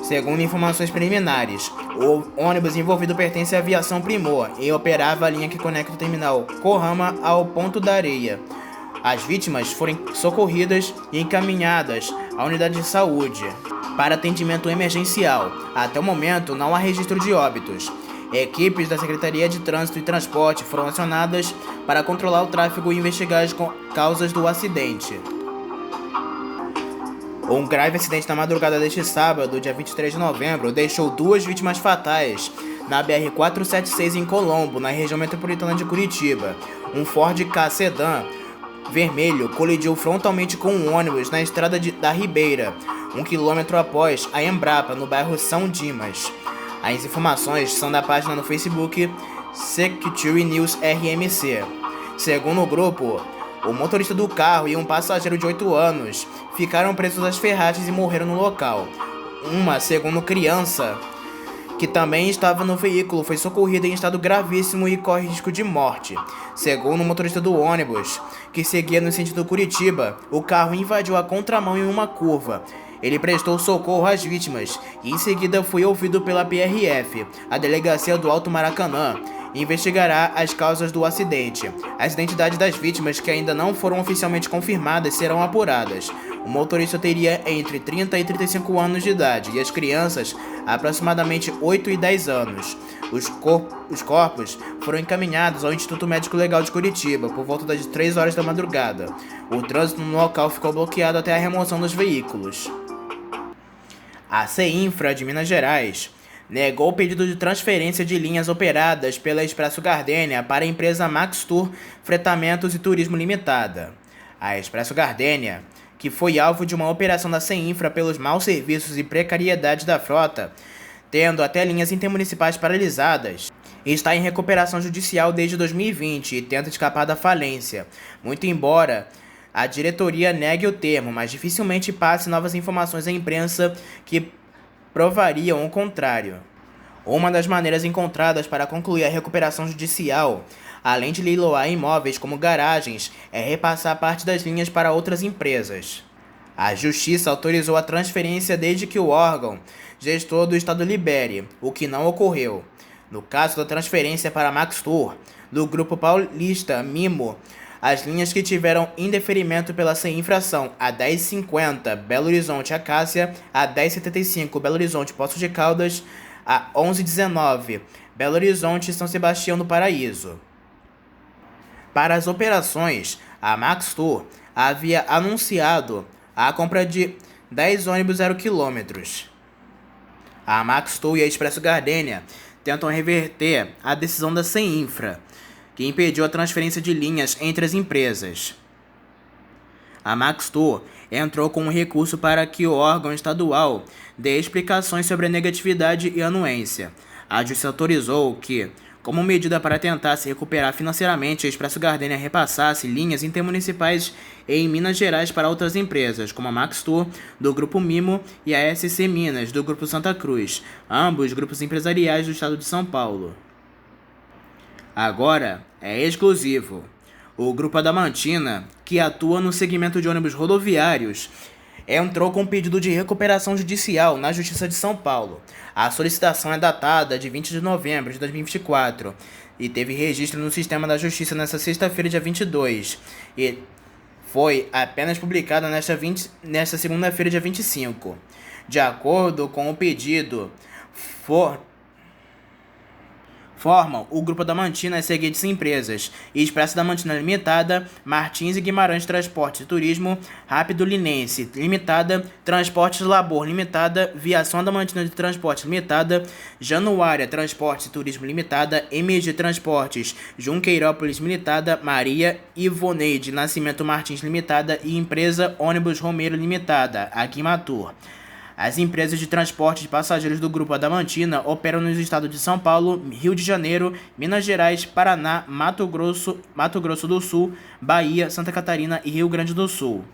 Segundo informações preliminares, o ônibus envolvido pertence à Aviação Primor e operava a linha que conecta o terminal Corrama ao Ponto da Areia. As vítimas foram socorridas e encaminhadas à unidade de saúde para atendimento emergencial. Até o momento, não há registro de óbitos. Equipes da Secretaria de Trânsito e Transporte foram acionadas para controlar o tráfego e investigar as causas do acidente. Um grave acidente na madrugada deste sábado, dia 23 de novembro, deixou 2 vítimas fatais na BR-476 em Colombo, na região metropolitana de Curitiba. Um Ford Ka Sedan vermelho colidiu frontalmente com um ônibus na estrada da Ribeira, 1 quilômetro após a Embrapa, no bairro São Dimas. As informações são da página no Facebook Security News RMC. Segundo o grupo, o motorista do carro e um passageiro de 8 anos ficaram presos às ferragens e morreram no local. Uma segunda criança, que também estava no veículo, foi socorrida em estado gravíssimo e corre risco de morte. Segundo o motorista do ônibus, que seguia no sentido Curitiba, o carro invadiu a contramão em uma curva. Ele prestou socorro às vítimas e em seguida foi ouvido pela PRF, a Delegacia do Alto Maracanã, e investigará as causas do acidente. As identidades das vítimas, que ainda não foram oficialmente confirmadas, serão apuradas. O motorista teria entre 30 e 35 anos de idade e as crianças aproximadamente 8 e 10 anos. Os corpos foram encaminhados ao Instituto Médico Legal de Curitiba por volta das 3 horas da madrugada. O trânsito no local ficou bloqueado até a remoção dos veículos. A CEINFRA de Minas Gerais negou o pedido de transferência de linhas operadas pela Expresso Gardênia para a empresa Max Tour Fretamentos e Turismo Limitada. A Expresso Gardênia, que foi alvo de uma operação da CEINFRA pelos maus serviços e precariedade da frota, tendo até linhas intermunicipais paralisadas, está em recuperação judicial desde 2020 e tenta escapar da falência, muito embora a diretoria negue o termo, mas dificilmente passe novas informações à imprensa que provariam o contrário. Uma das maneiras encontradas para concluir a recuperação judicial, além de leiloar imóveis como garagens, é repassar parte das linhas para outras empresas. A Justiça autorizou a transferência desde que o órgão gestor do Estado libere, o que não ocorreu. No caso da transferência para a Max Tour, do Grupo Paulista Mimo, as linhas que tiveram indeferimento pela CEINFRA são a 1050 Belo Horizonte Acácia, a 1075 Belo Horizonte Poços de Caldas, a 1119 Belo Horizonte São Sebastião do Paraíso. Para as operações, a Max Tour havia anunciado a compra de 10 ônibus 0 km. A Max Tour e a Expresso Gardênia tentam reverter a decisão da CEINFRA, que impediu a transferência de linhas entre as empresas. A Max Tour entrou com um recurso para que o órgão estadual dê explicações sobre a negatividade e anuência. A Justiça autorizou que, como medida para tentar se recuperar financeiramente, a Expresso Gardênia repassasse linhas intermunicipais em Minas Gerais para outras empresas, como a Max Tour, do Grupo Mimo, e a SC Minas, do Grupo Santa Cruz, ambos grupos empresariais do estado de São Paulo. Agora é exclusivo. O Grupo Adamantina, que atua no segmento de ônibus rodoviários, entrou com pedido de recuperação judicial na Justiça de São Paulo. A solicitação é datada de 20 de novembro de 2024 e teve registro no Sistema da Justiça nesta sexta-feira, dia 22, e foi apenas publicada nesta segunda-feira, dia 25. De acordo com o pedido formam o Grupo Adamantina as seguintes empresas: Expresso Adamantina Limitada, Martins e Guimarães Transportes e Turismo, Rápido Linense Limitada, Transportes Labor Limitada, Viação Adamantina de Transportes Limitada, Januária Transportes e Turismo Limitada, MG Transportes Junqueirópolis Limitada, Maria Ivoneide Nascimento Martins Limitada e Empresa Ônibus Romeiro Limitada, Aguimatur. As empresas de transporte de passageiros do Grupo Adamantina operam nos estados de São Paulo, Rio de Janeiro, Minas Gerais, Paraná, Mato Grosso do Sul, Bahia, Santa Catarina e Rio Grande do Sul,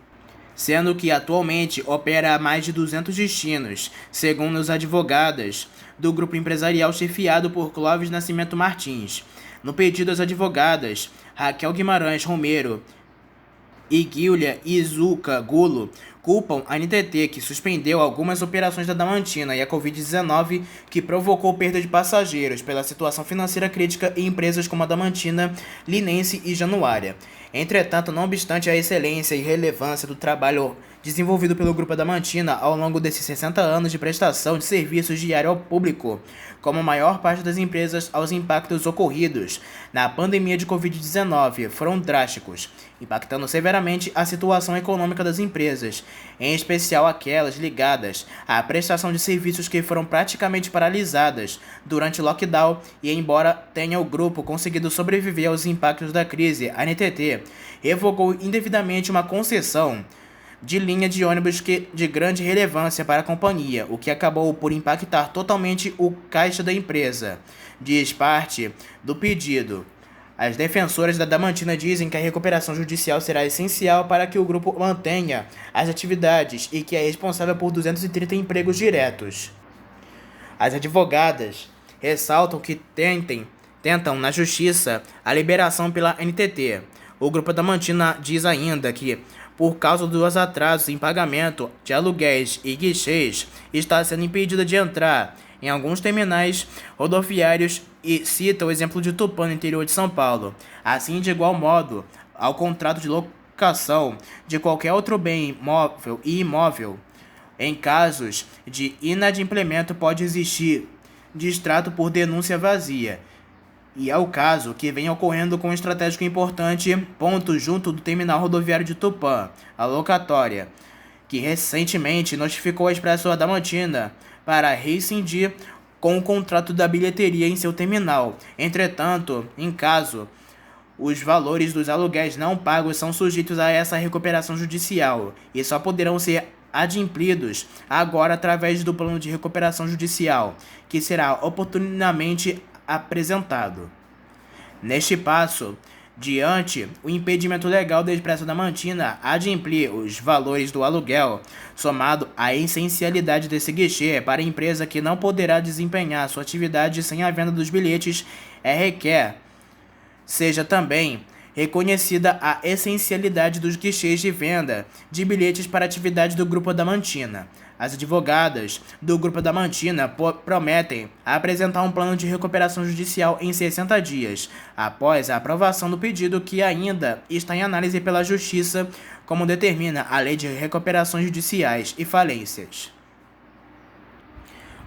sendo que atualmente opera a mais de 200 destinos, segundo os advogadas do grupo empresarial chefiado por Clóvis Nascimento Martins. No pedido, as advogadas Raquel Guimarães Romero e Giulia Izuka Gulo culpam a NTT, que suspendeu algumas operações da Adamantina, e a Covid-19, que provocou perda de passageiros, pela situação financeira crítica em empresas como a Adamantina, Linense e Januária. Entretanto, não obstante a excelência e relevância do trabalho desenvolvido pelo Grupo Adamantina ao longo desses 60 anos de prestação de serviços diário ao público, como a maior parte das empresas, aos impactos ocorridos na pandemia de Covid-19 foram drásticos, impactando severamente a situação econômica das empresas, em especial aquelas ligadas à prestação de serviços que foram praticamente paralisadas durante o lockdown. E embora tenha o grupo conseguido sobreviver aos impactos da crise, a NTT revogou indevidamente uma concessão de linha de ônibus de grande relevância para a companhia, o que acabou por impactar totalmente o caixa da empresa. Diz parte do pedido. As defensoras da Adamantina dizem que a recuperação judicial será essencial para que o grupo mantenha as atividades e que é responsável por 230 empregos diretos. As advogadas ressaltam que tentam na justiça a liberação pela NTT. O grupo Adamantina diz ainda que, por causa dos atrasos em pagamento de aluguéis e guichês, está sendo impedida de entrar em alguns terminais rodoviários e cita o exemplo de Tupã, no interior de São Paulo. Assim, de igual modo, ao contrato de locação de qualquer outro bem móvel e imóvel, em casos de inadimplemento pode existir distrato por denúncia vazia. E é o caso que vem ocorrendo com um estratégico importante ponto junto do terminal rodoviário de Tupã, a locatória, que recentemente notificou a Expresso Adamantina para rescindir com o contrato da bilheteria em seu terminal. Entretanto, em caso, os valores dos aluguéis não pagos são sujeitos a essa recuperação judicial e só poderão ser adimplidos agora através do plano de recuperação judicial, que será oportunamente apresentado. Neste passo, diante o impedimento legal da Expresso Adamantina adimplir os valores do aluguel, somado à essencialidade desse guichê para a empresa que não poderá desempenhar sua atividade sem a venda dos bilhetes, requer seja também reconhecida a essencialidade dos guichês de venda de bilhetes para a atividade do Grupo Adamantina. As advogadas do Grupo Adamantina prometem apresentar um plano de recuperação judicial em 60 dias, após a aprovação do pedido, que ainda está em análise pela Justiça, como determina a Lei de Recuperações Judiciais e Falências.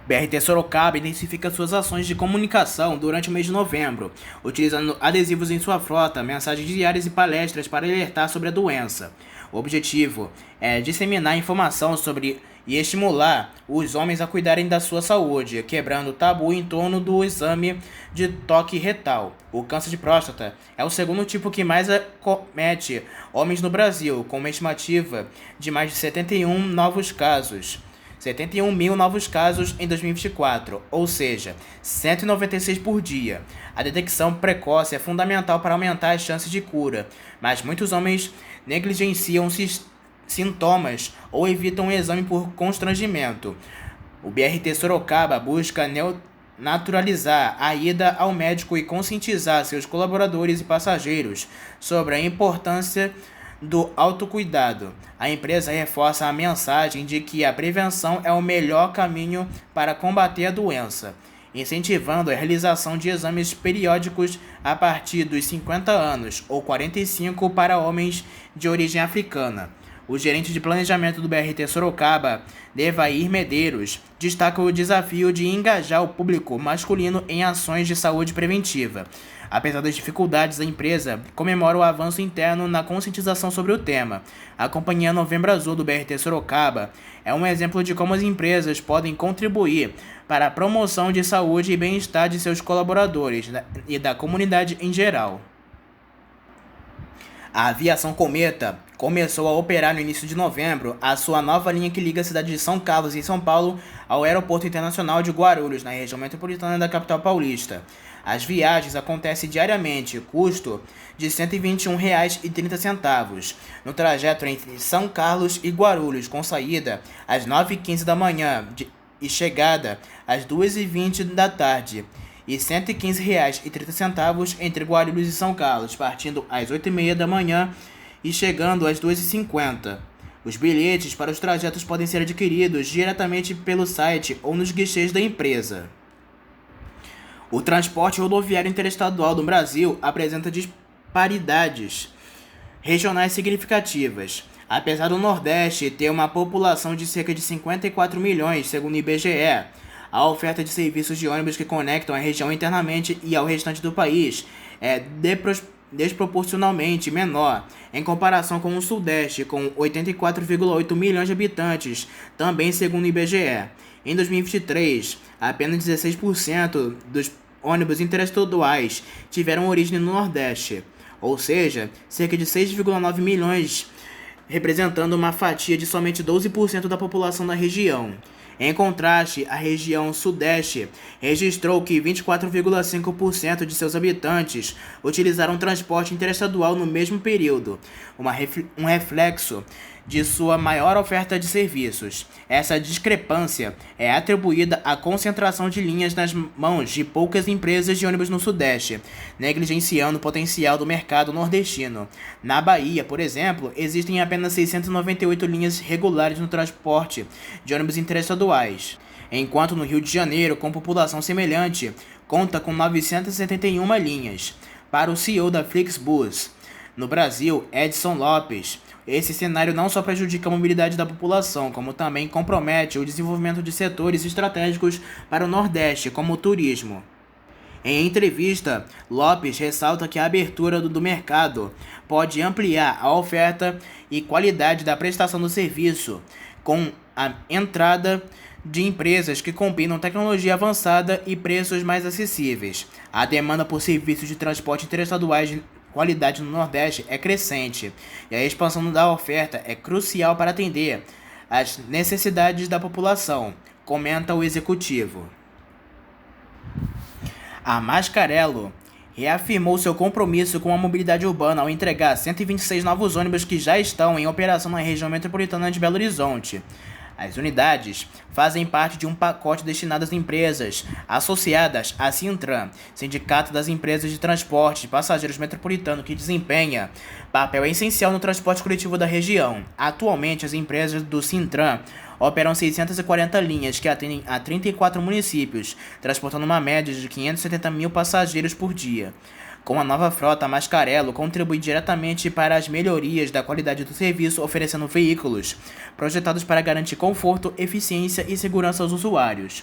BRT Sorocaba intensifica suas ações de comunicação durante o mês de novembro, utilizando adesivos em sua frota, mensagens diárias e palestras para alertar sobre a doença. O objetivo é disseminar informação sobre e estimular os homens a cuidarem da sua saúde, quebrando o tabu em torno do exame de toque retal. O câncer de próstata é o segundo tipo que mais acomete homens no Brasil, com uma estimativa de mais de 71 mil novos casos em 2024, ou seja, 196 por dia. A detecção precoce é fundamental para aumentar as chances de cura, mas muitos homens negligenciam sintomas ou evitam o exame por constrangimento. O BRT Sorocaba busca naturalizar a ida ao médico e conscientizar seus colaboradores e passageiros sobre a importância do autocuidado. A empresa reforça a mensagem de que a prevenção é o melhor caminho para combater a doença, incentivando a realização de exames periódicos a partir dos 50 anos ou 45 para homens de origem africana. O gerente de planejamento do BRT Sorocaba, Devair Medeiros, destaca o desafio de engajar o público masculino em ações de saúde preventiva. Apesar das dificuldades, a empresa comemora o avanço interno na conscientização sobre o tema. A Companhia Novembro Azul do BRT Sorocaba é um exemplo de como as empresas podem contribuir para a promoção de saúde e bem-estar de seus colaboradores e da comunidade em geral. A Aviação Cometa começou a operar no início de novembro a sua nova linha que liga a cidade de São Carlos, em São Paulo, ao Aeroporto Internacional de Guarulhos, na região metropolitana da capital paulista. As viagens acontecem diariamente, custo de R$ 121,30, no trajeto entre São Carlos e Guarulhos, com saída às 9h15 da manhã e chegada às 2h20 da tarde. E R$ 115,30 entre Guarulhos e São Carlos, partindo às 8h30 da manhã e chegando às 2h50. Os bilhetes para os trajetos podem ser adquiridos diretamente pelo site ou nos guichês da empresa. O transporte rodoviário interestadual do Brasil apresenta disparidades regionais significativas. Apesar do Nordeste ter uma população de cerca de 54 milhões, segundo o IBGE, a oferta de serviços de ônibus que conectam a região internamente e ao restante do país é desproporcionalmente menor em comparação com o Sudeste, com 84,8 milhões de habitantes, também segundo o IBGE. Em 2023, apenas 16% dos ônibus interestaduais tiveram origem no Nordeste, ou seja, cerca de 6,9 milhões, representando uma fatia de somente 12% da população da região. Em contraste, a região Sudeste registrou que 24,5% de seus habitantes utilizaram transporte interestadual no mesmo período, um reflexo de sua maior oferta de serviços. Essa discrepância é atribuída à concentração de linhas nas mãos de poucas empresas de ônibus no Sudeste, negligenciando o potencial do mercado nordestino. Na Bahia, por exemplo, existem apenas 698 linhas regulares no transporte de ônibus interestaduais, enquanto no Rio de Janeiro, com população semelhante, conta com 971 linhas. Para o CEO da Flixbus no Brasil, Edson Lopes, esse cenário não só prejudica a mobilidade da população, como também compromete o desenvolvimento de setores estratégicos para o Nordeste, como o turismo. Em entrevista, Lopes ressalta que a abertura do mercado pode ampliar a oferta e qualidade da prestação do serviço, com a entrada de empresas que combinam tecnologia avançada e preços mais acessíveis. A demanda por serviços de transporte interestaduais de qualidade no Nordeste é crescente, e a expansão da oferta é crucial para atender às necessidades da população, comenta o executivo. A Mascarello reafirmou seu compromisso com a mobilidade urbana ao entregar 126 novos ônibus que já estão em operação na região metropolitana de Belo Horizonte. As unidades fazem parte de um pacote destinado às empresas associadas à Sintran, Sindicato das Empresas de Transporte de Passageiros Metropolitano, que desempenha papel essencial no transporte coletivo da região. Atualmente, as empresas do Sintran operam 640 linhas que atendem a 34 municípios, transportando uma média de 570 mil passageiros por dia. Com a nova frota, a Mascarello contribui diretamente para as melhorias da qualidade do serviço, oferecendo veículos projetados para garantir conforto, eficiência e segurança aos usuários.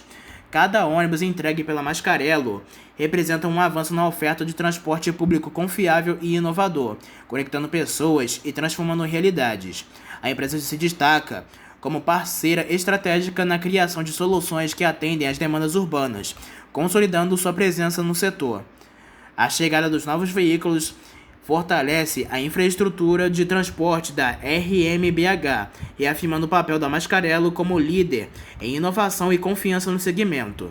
Cada ônibus entregue pela Mascarello representa um avanço na oferta de transporte público confiável e inovador, conectando pessoas e transformando realidades. A empresa se destaca como parceira estratégica na criação de soluções que atendem às demandas urbanas, consolidando sua presença no setor. A chegada dos novos veículos fortalece a infraestrutura de transporte da RMBH, reafirmando o papel da Mascarello como líder em inovação e confiança no segmento.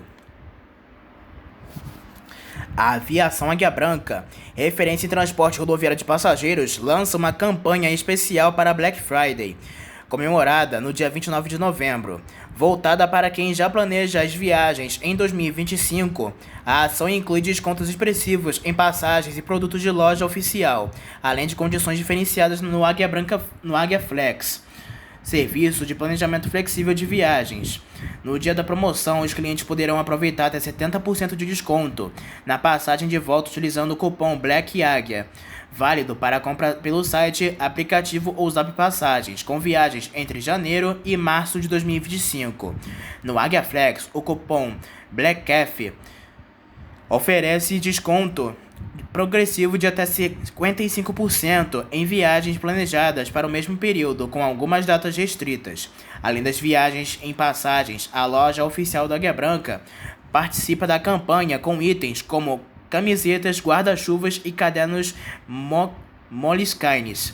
A Aviação Águia Branca, referência em transporte rodoviário de passageiros, lança uma campanha especial para Black Friday, comemorada no dia 29 de novembro. Voltada para quem já planeja as viagens em 2025, a ação inclui descontos expressivos em passagens e produtos de loja oficial, além de condições diferenciadas no Águia Flex. serviço de planejamento flexível de viagens. No dia da promoção, os clientes poderão aproveitar até 70% de desconto na passagem de volta utilizando o cupom Black Águia, válido para a compra pelo site, aplicativo ou Zap Passagens, com viagens entre janeiro e março de 2025. No Águia Flex, o cupom Black Cafe oferece desconto progressivo de até 55% em viagens planejadas para o mesmo período, com algumas datas restritas. Além das viagens em passagens, a loja oficial da Águia Branca participa da campanha com itens como camisetas, guarda-chuvas e cadernos Moleskines,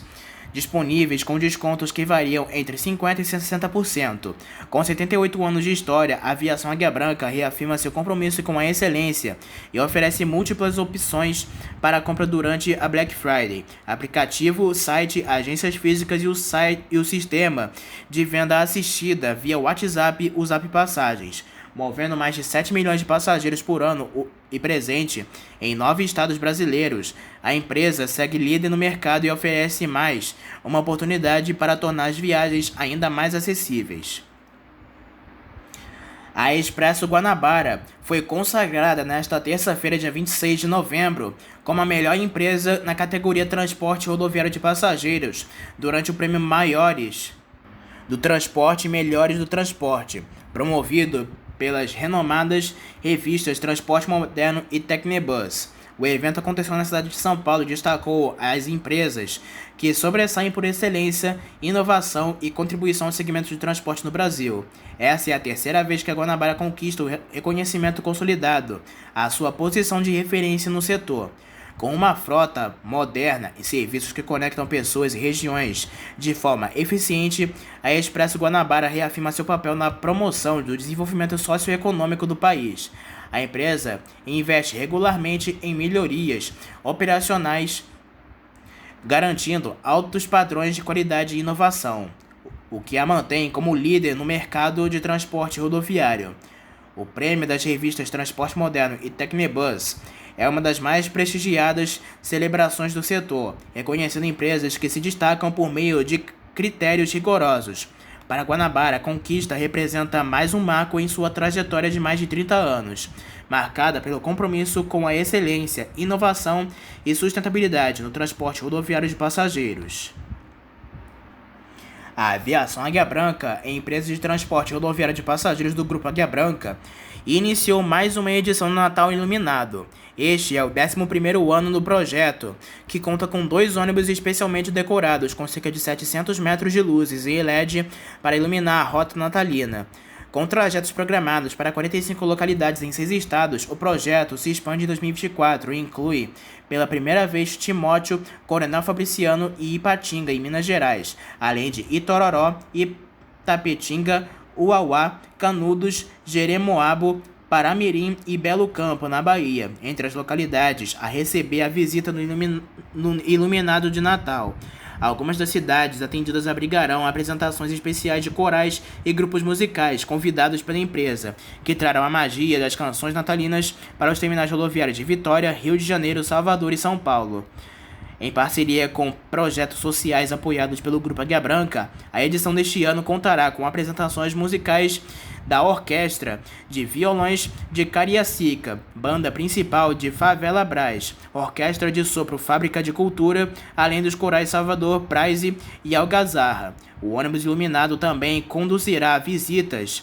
disponíveis com descontos que variam entre 50% e 60%. Com 78 anos de história, a Aviação Águia Branca reafirma seu compromisso com a excelência e oferece múltiplas opções para compra durante a Black Friday. Aplicativo, site, agências físicas e o sistema de venda assistida via WhatsApp, o Zap Passagens, movendo mais de 7 milhões de passageiros por ano e presente em 9 estados brasileiros. A empresa segue líder no mercado e oferece mais uma oportunidade para tornar as viagens ainda mais acessíveis. A Expresso Guanabara foi consagrada nesta terça-feira, dia 26 de novembro, como a melhor empresa na categoria Transporte Rodoviário de Passageiros, durante o Prêmio Maiores do Transporte e Melhores do Transporte, promovido pelas renomadas revistas Transporte Moderno e Tecnebus. O evento aconteceu na cidade de São Paulo e destacou as empresas que sobressaem por excelência, inovação e contribuição ao segmento de transporte no Brasil. Essa é a terceira vez que a Guanabara conquista o reconhecimento consolidado, a sua posição de referência no setor. Com uma frota moderna e serviços que conectam pessoas e regiões de forma eficiente, a Expresso Guanabara reafirma seu papel na promoção do desenvolvimento socioeconômico do país. A empresa investe regularmente em melhorias operacionais, garantindo altos padrões de qualidade e inovação, o que a mantém como líder no mercado de transporte rodoviário. O prêmio das revistas Transporte Moderno e Tecnebus é uma das mais prestigiadas celebrações do setor, reconhecendo empresas que se destacam por meio de critérios rigorosos. Para Guanabara, a conquista representa mais um marco em sua trajetória de mais de 30 anos, marcada pelo compromisso com a excelência, inovação e sustentabilidade no transporte rodoviário de passageiros. A Aviação Águia Branca, empresa de transporte rodoviário de passageiros do Grupo Águia Branca, iniciou mais uma edição do Natal Iluminado. Este é o 11º ano do projeto, que conta com 2 ônibus especialmente decorados com cerca de 700 metros de luzes e LED para iluminar a rota natalina. Com trajetos programados para 45 localidades em 6 estados, o projeto se expande em 2024 e inclui, pela primeira vez, Timóteo, Coronel Fabriciano e Ipatinga, em Minas Gerais, além de Itororó, Itapetinga, Uauá, Canudos, Jeremoabo, Paramirim e Belo Campo, na Bahia, entre as localidades a receber a visita no Iluminado de Natal. Algumas das cidades atendidas abrigarão apresentações especiais de corais e grupos musicais convidados pela empresa, que trarão a magia das canções natalinas para os terminais rodoviários de Vitória, Rio de Janeiro, Salvador e São Paulo. Em parceria com projetos sociais apoiados pelo Grupo Águia Branca, a edição deste ano contará com apresentações musicais da Orquestra de Violões de Cariacica, banda principal de Favela Brás, Orquestra de Sopro Fábrica de Cultura, além dos corais Salvador, Praise e Algazarra. O ônibus iluminado também conduzirá visitas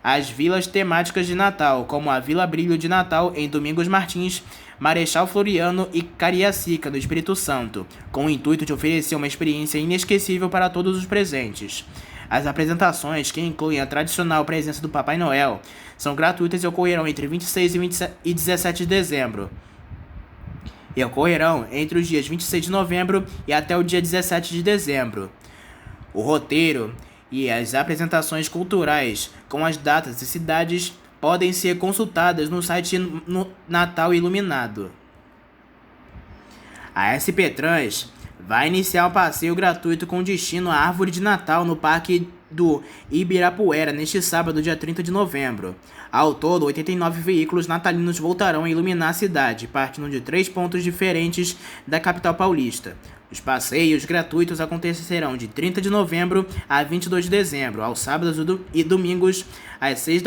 às vilas temáticas de Natal, como a Vila Brilho de Natal em Domingos Martins, Marechal Floriano e Cariacica, no Espírito Santo, com o intuito de oferecer uma experiência inesquecível para todos os presentes. As apresentações, que incluem a tradicional presença do Papai Noel, são gratuitas e ocorrerão entre 26 e 17 de dezembro. E ocorrerão entre os dias 26 de novembro e até o dia 17 de dezembro. O roteiro e as apresentações culturais com as datas e cidades podem ser consultadas no site Natal Iluminado. A SP Trans vai iniciar um passeio gratuito com destino à Árvore de Natal no Parque do Ibirapuera neste sábado, dia 30 de novembro. Ao todo, 89 veículos natalinos voltarão a iluminar a cidade, partindo de 3 pontos diferentes da capital paulista. Os passeios gratuitos acontecerão de 30 de novembro a 22 de dezembro, aos sábados e domingos, às 6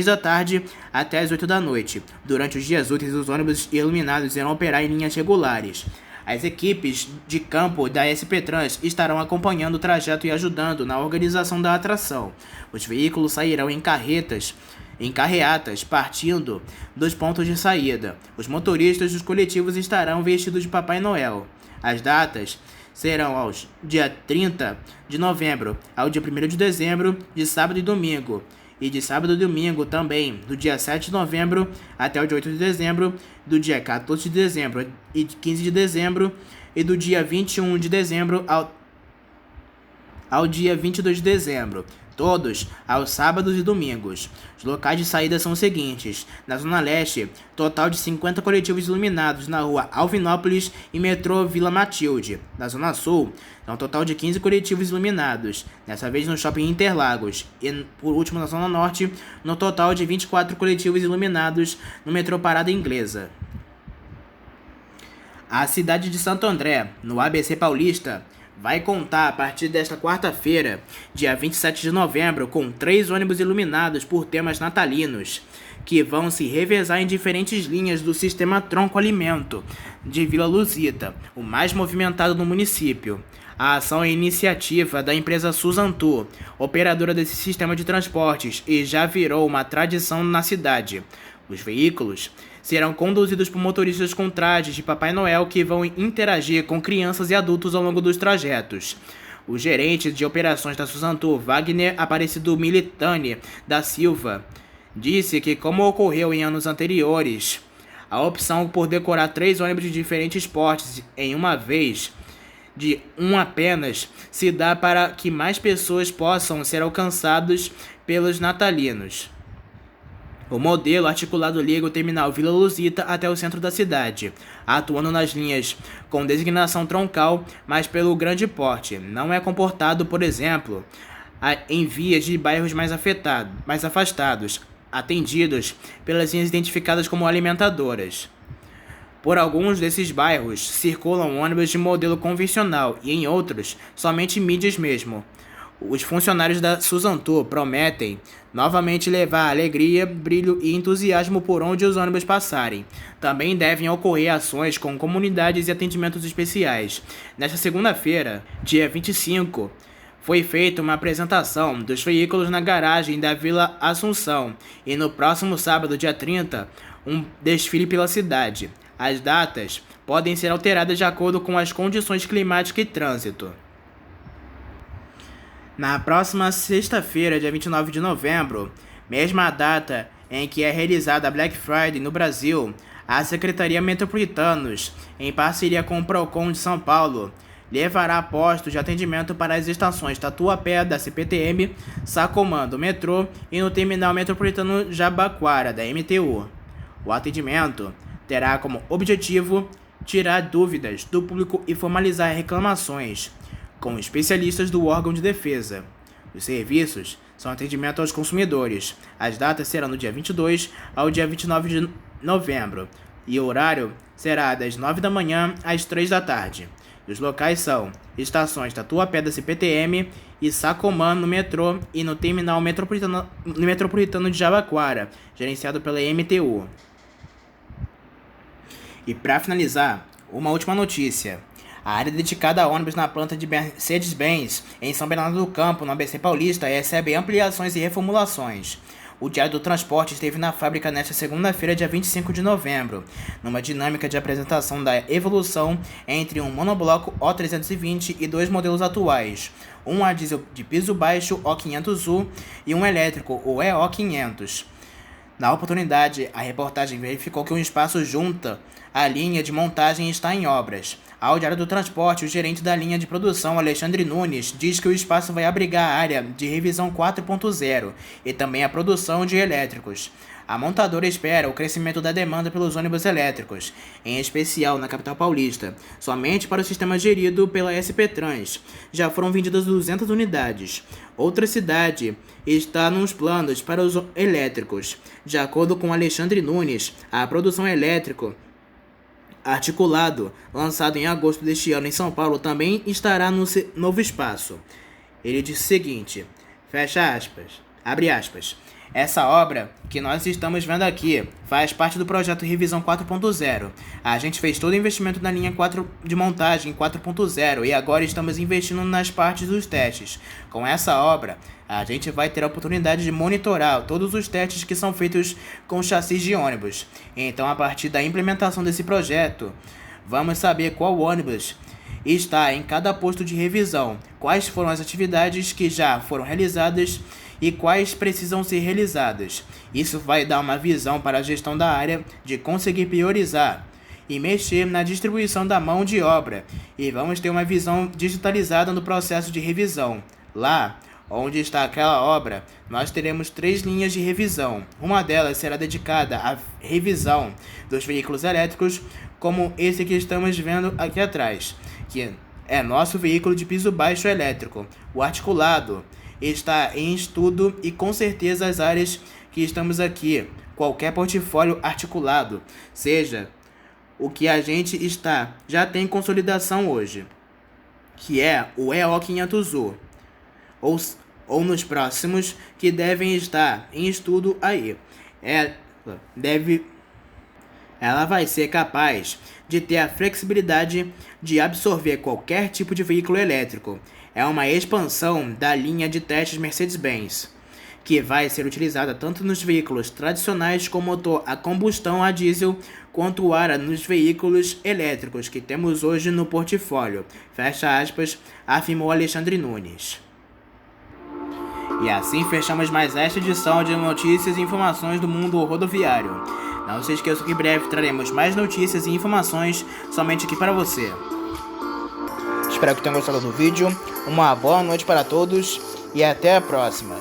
da tarde até às 8 da noite. Durante os dias úteis, os ônibus iluminados irão operar em linhas regulares. As equipes de campo da SP Trans estarão acompanhando o trajeto e ajudando na organização da atração. Os veículos sairão em carreatas partindo dos pontos de saída. Os motoristas dos coletivos estarão vestidos de Papai Noel. As datas serão aos dia 30 de novembro ao dia 1º de dezembro, de sábado e domingo. E de sábado e domingo também, do dia 7 de novembro até o dia 8 de dezembro, do dia 14 de dezembro e 15 de dezembro, e do dia 21 de dezembro ao dia 22 de dezembro, todos aos sábados e domingos. Os locais de saída são os seguintes: na Zona Leste, total de 50 coletivos iluminados na rua Alvinópolis e metrô Vila Matilde. Na Zona Sul, um total de 15 coletivos iluminados, dessa vez no Shopping Interlagos. E, por último, na Zona Norte, no total de 24 coletivos iluminados no metrô Parada Inglesa. A cidade de Santo André, no ABC Paulista, vai contar a partir desta quarta-feira, dia 27 de novembro, com 3 ônibus iluminados por temas natalinos, que vão se revezar em diferentes linhas do sistema Tronco-Alimento de Vila Luzita, o mais movimentado no município. A ação é iniciativa da empresa Suzantur, operadora desse sistema de transportes, e já virou uma tradição na cidade. Os veículos serão conduzidos por motoristas com trajes de Papai Noel que vão interagir com crianças e adultos ao longo dos trajetos. O gerente de operações da Suzantur, Wagner Aparecido Militani da Silva, disse que, como ocorreu em anos anteriores, a opção por decorar 3 ônibus de diferentes portes em uma vez, de um apenas, se dá para que mais pessoas possam ser alcançados pelos natalinos. O modelo articulado liga o terminal Vila Luzita até o centro da cidade, atuando nas linhas com designação troncal, mas pelo grande porte. Não é comportado, por exemplo, em vias de bairros mais afastados, atendidos pelas linhas identificadas como alimentadoras. Por alguns desses bairros circulam ônibus de modelo convencional e em outros, somente mídias mesmo. Os funcionários da Suzantur prometem novamente levar alegria, brilho e entusiasmo por onde os ônibus passarem. Também devem ocorrer ações com comunidades e atendimentos especiais. Nesta segunda-feira, dia 25, foi feita uma apresentação dos veículos na garagem da Vila Assunção e no próximo sábado, dia 30, um desfile pela cidade. As datas podem ser alteradas de acordo com as condições climáticas e trânsito. Na próxima sexta-feira, dia 29 de novembro, mesma data em que é realizada a Black Friday no Brasil, a Secretaria Metropolitanos, em parceria com o Procon de São Paulo, levará postos de atendimento para as estações Tatuapé da CPTM, Sacomã do metrô e no Terminal Metropolitano Jabaquara da MTU. O atendimento terá como objetivo tirar dúvidas do público e formalizar reclamações com especialistas do órgão de defesa. Os serviços são atendimento aos consumidores. As datas serão do dia 22 ao dia 29 de novembro e o horário será das 9 da manhã às 3 da tarde. Os locais são estações Tatuapé da CPTM e Sacomã no metrô e no Terminal Metropolitano de Jabaquara, gerenciado pela MTU. E para finalizar, uma última notícia. A área dedicada a ônibus na planta de Mercedes-Benz, em São Bernardo do Campo, no ABC Paulista, recebe ampliações e reformulações. O Diário do Transporte esteve na fábrica nesta segunda-feira, dia 25 de novembro, numa dinâmica de apresentação da evolução entre um monobloco O320 e 2 modelos atuais, um a diesel de piso baixo O500U e um elétrico, o EO500. Na oportunidade, a reportagem verificou que um espaço junto à linha de montagem está em obras. Ao Diário do Transporte, o gerente da linha de produção, Alexandre Nunes, diz que o espaço vai abrigar a área de revisão 4.0 e também a produção de elétricos. A montadora espera o crescimento da demanda pelos ônibus elétricos, em especial na capital paulista. Somente para o sistema gerido pela SP Trans já foram vendidas 200 unidades. Outra cidade está nos planos para os elétricos. De acordo com Alexandre Nunes, a produção elétrica articulado, lançado em agosto deste ano em São Paulo, também estará no novo espaço. Ele disse o seguinte, fecha aspas, abre aspas, essa obra que nós estamos vendo aqui faz parte do projeto Revisão 4.0. A gente fez todo o investimento na linha 4 de montagem 4.0 e agora estamos investindo nas partes dos testes. Com essa obra, a gente vai ter a oportunidade de monitorar todos os testes que são feitos com chassis de ônibus. Então, a partir da implementação desse projeto, vamos saber qual ônibus está em cada posto de revisão, quais foram as atividades que já foram realizadas e quais precisam ser realizadas. Isso vai dar uma visão para a gestão da área de conseguir priorizar e mexer na distribuição da mão de obra. E vamos ter uma visão digitalizada no processo de revisão. Lá onde está aquela obra, nós teremos 3 linhas de revisão. Uma delas será dedicada à revisão dos veículos elétricos, como esse que estamos vendo aqui atrás, que é nosso veículo de piso baixo elétrico. O articulado está em estudo e com certeza as áreas que estamos aqui, qualquer portfólio articulado, seja o que a gente já tem consolidação hoje, que é o EO500U, ou nos próximos que devem estar em estudo aí. Ela vai ser capaz de ter a flexibilidade de absorver qualquer tipo de veículo elétrico. É uma expansão da linha de testes Mercedes-Benz, que vai ser utilizada tanto nos veículos tradicionais com motor a combustão a diesel, quanto nos veículos elétricos que temos hoje no portfólio. Fecha aspas, afirmou Alexandre Nunes. E assim fechamos mais esta edição de notícias e informações do mundo rodoviário. Não se esqueça que em breve traremos mais notícias e informações somente aqui para você. Espero que tenham gostado do vídeo. Uma boa noite para todos e até a próxima.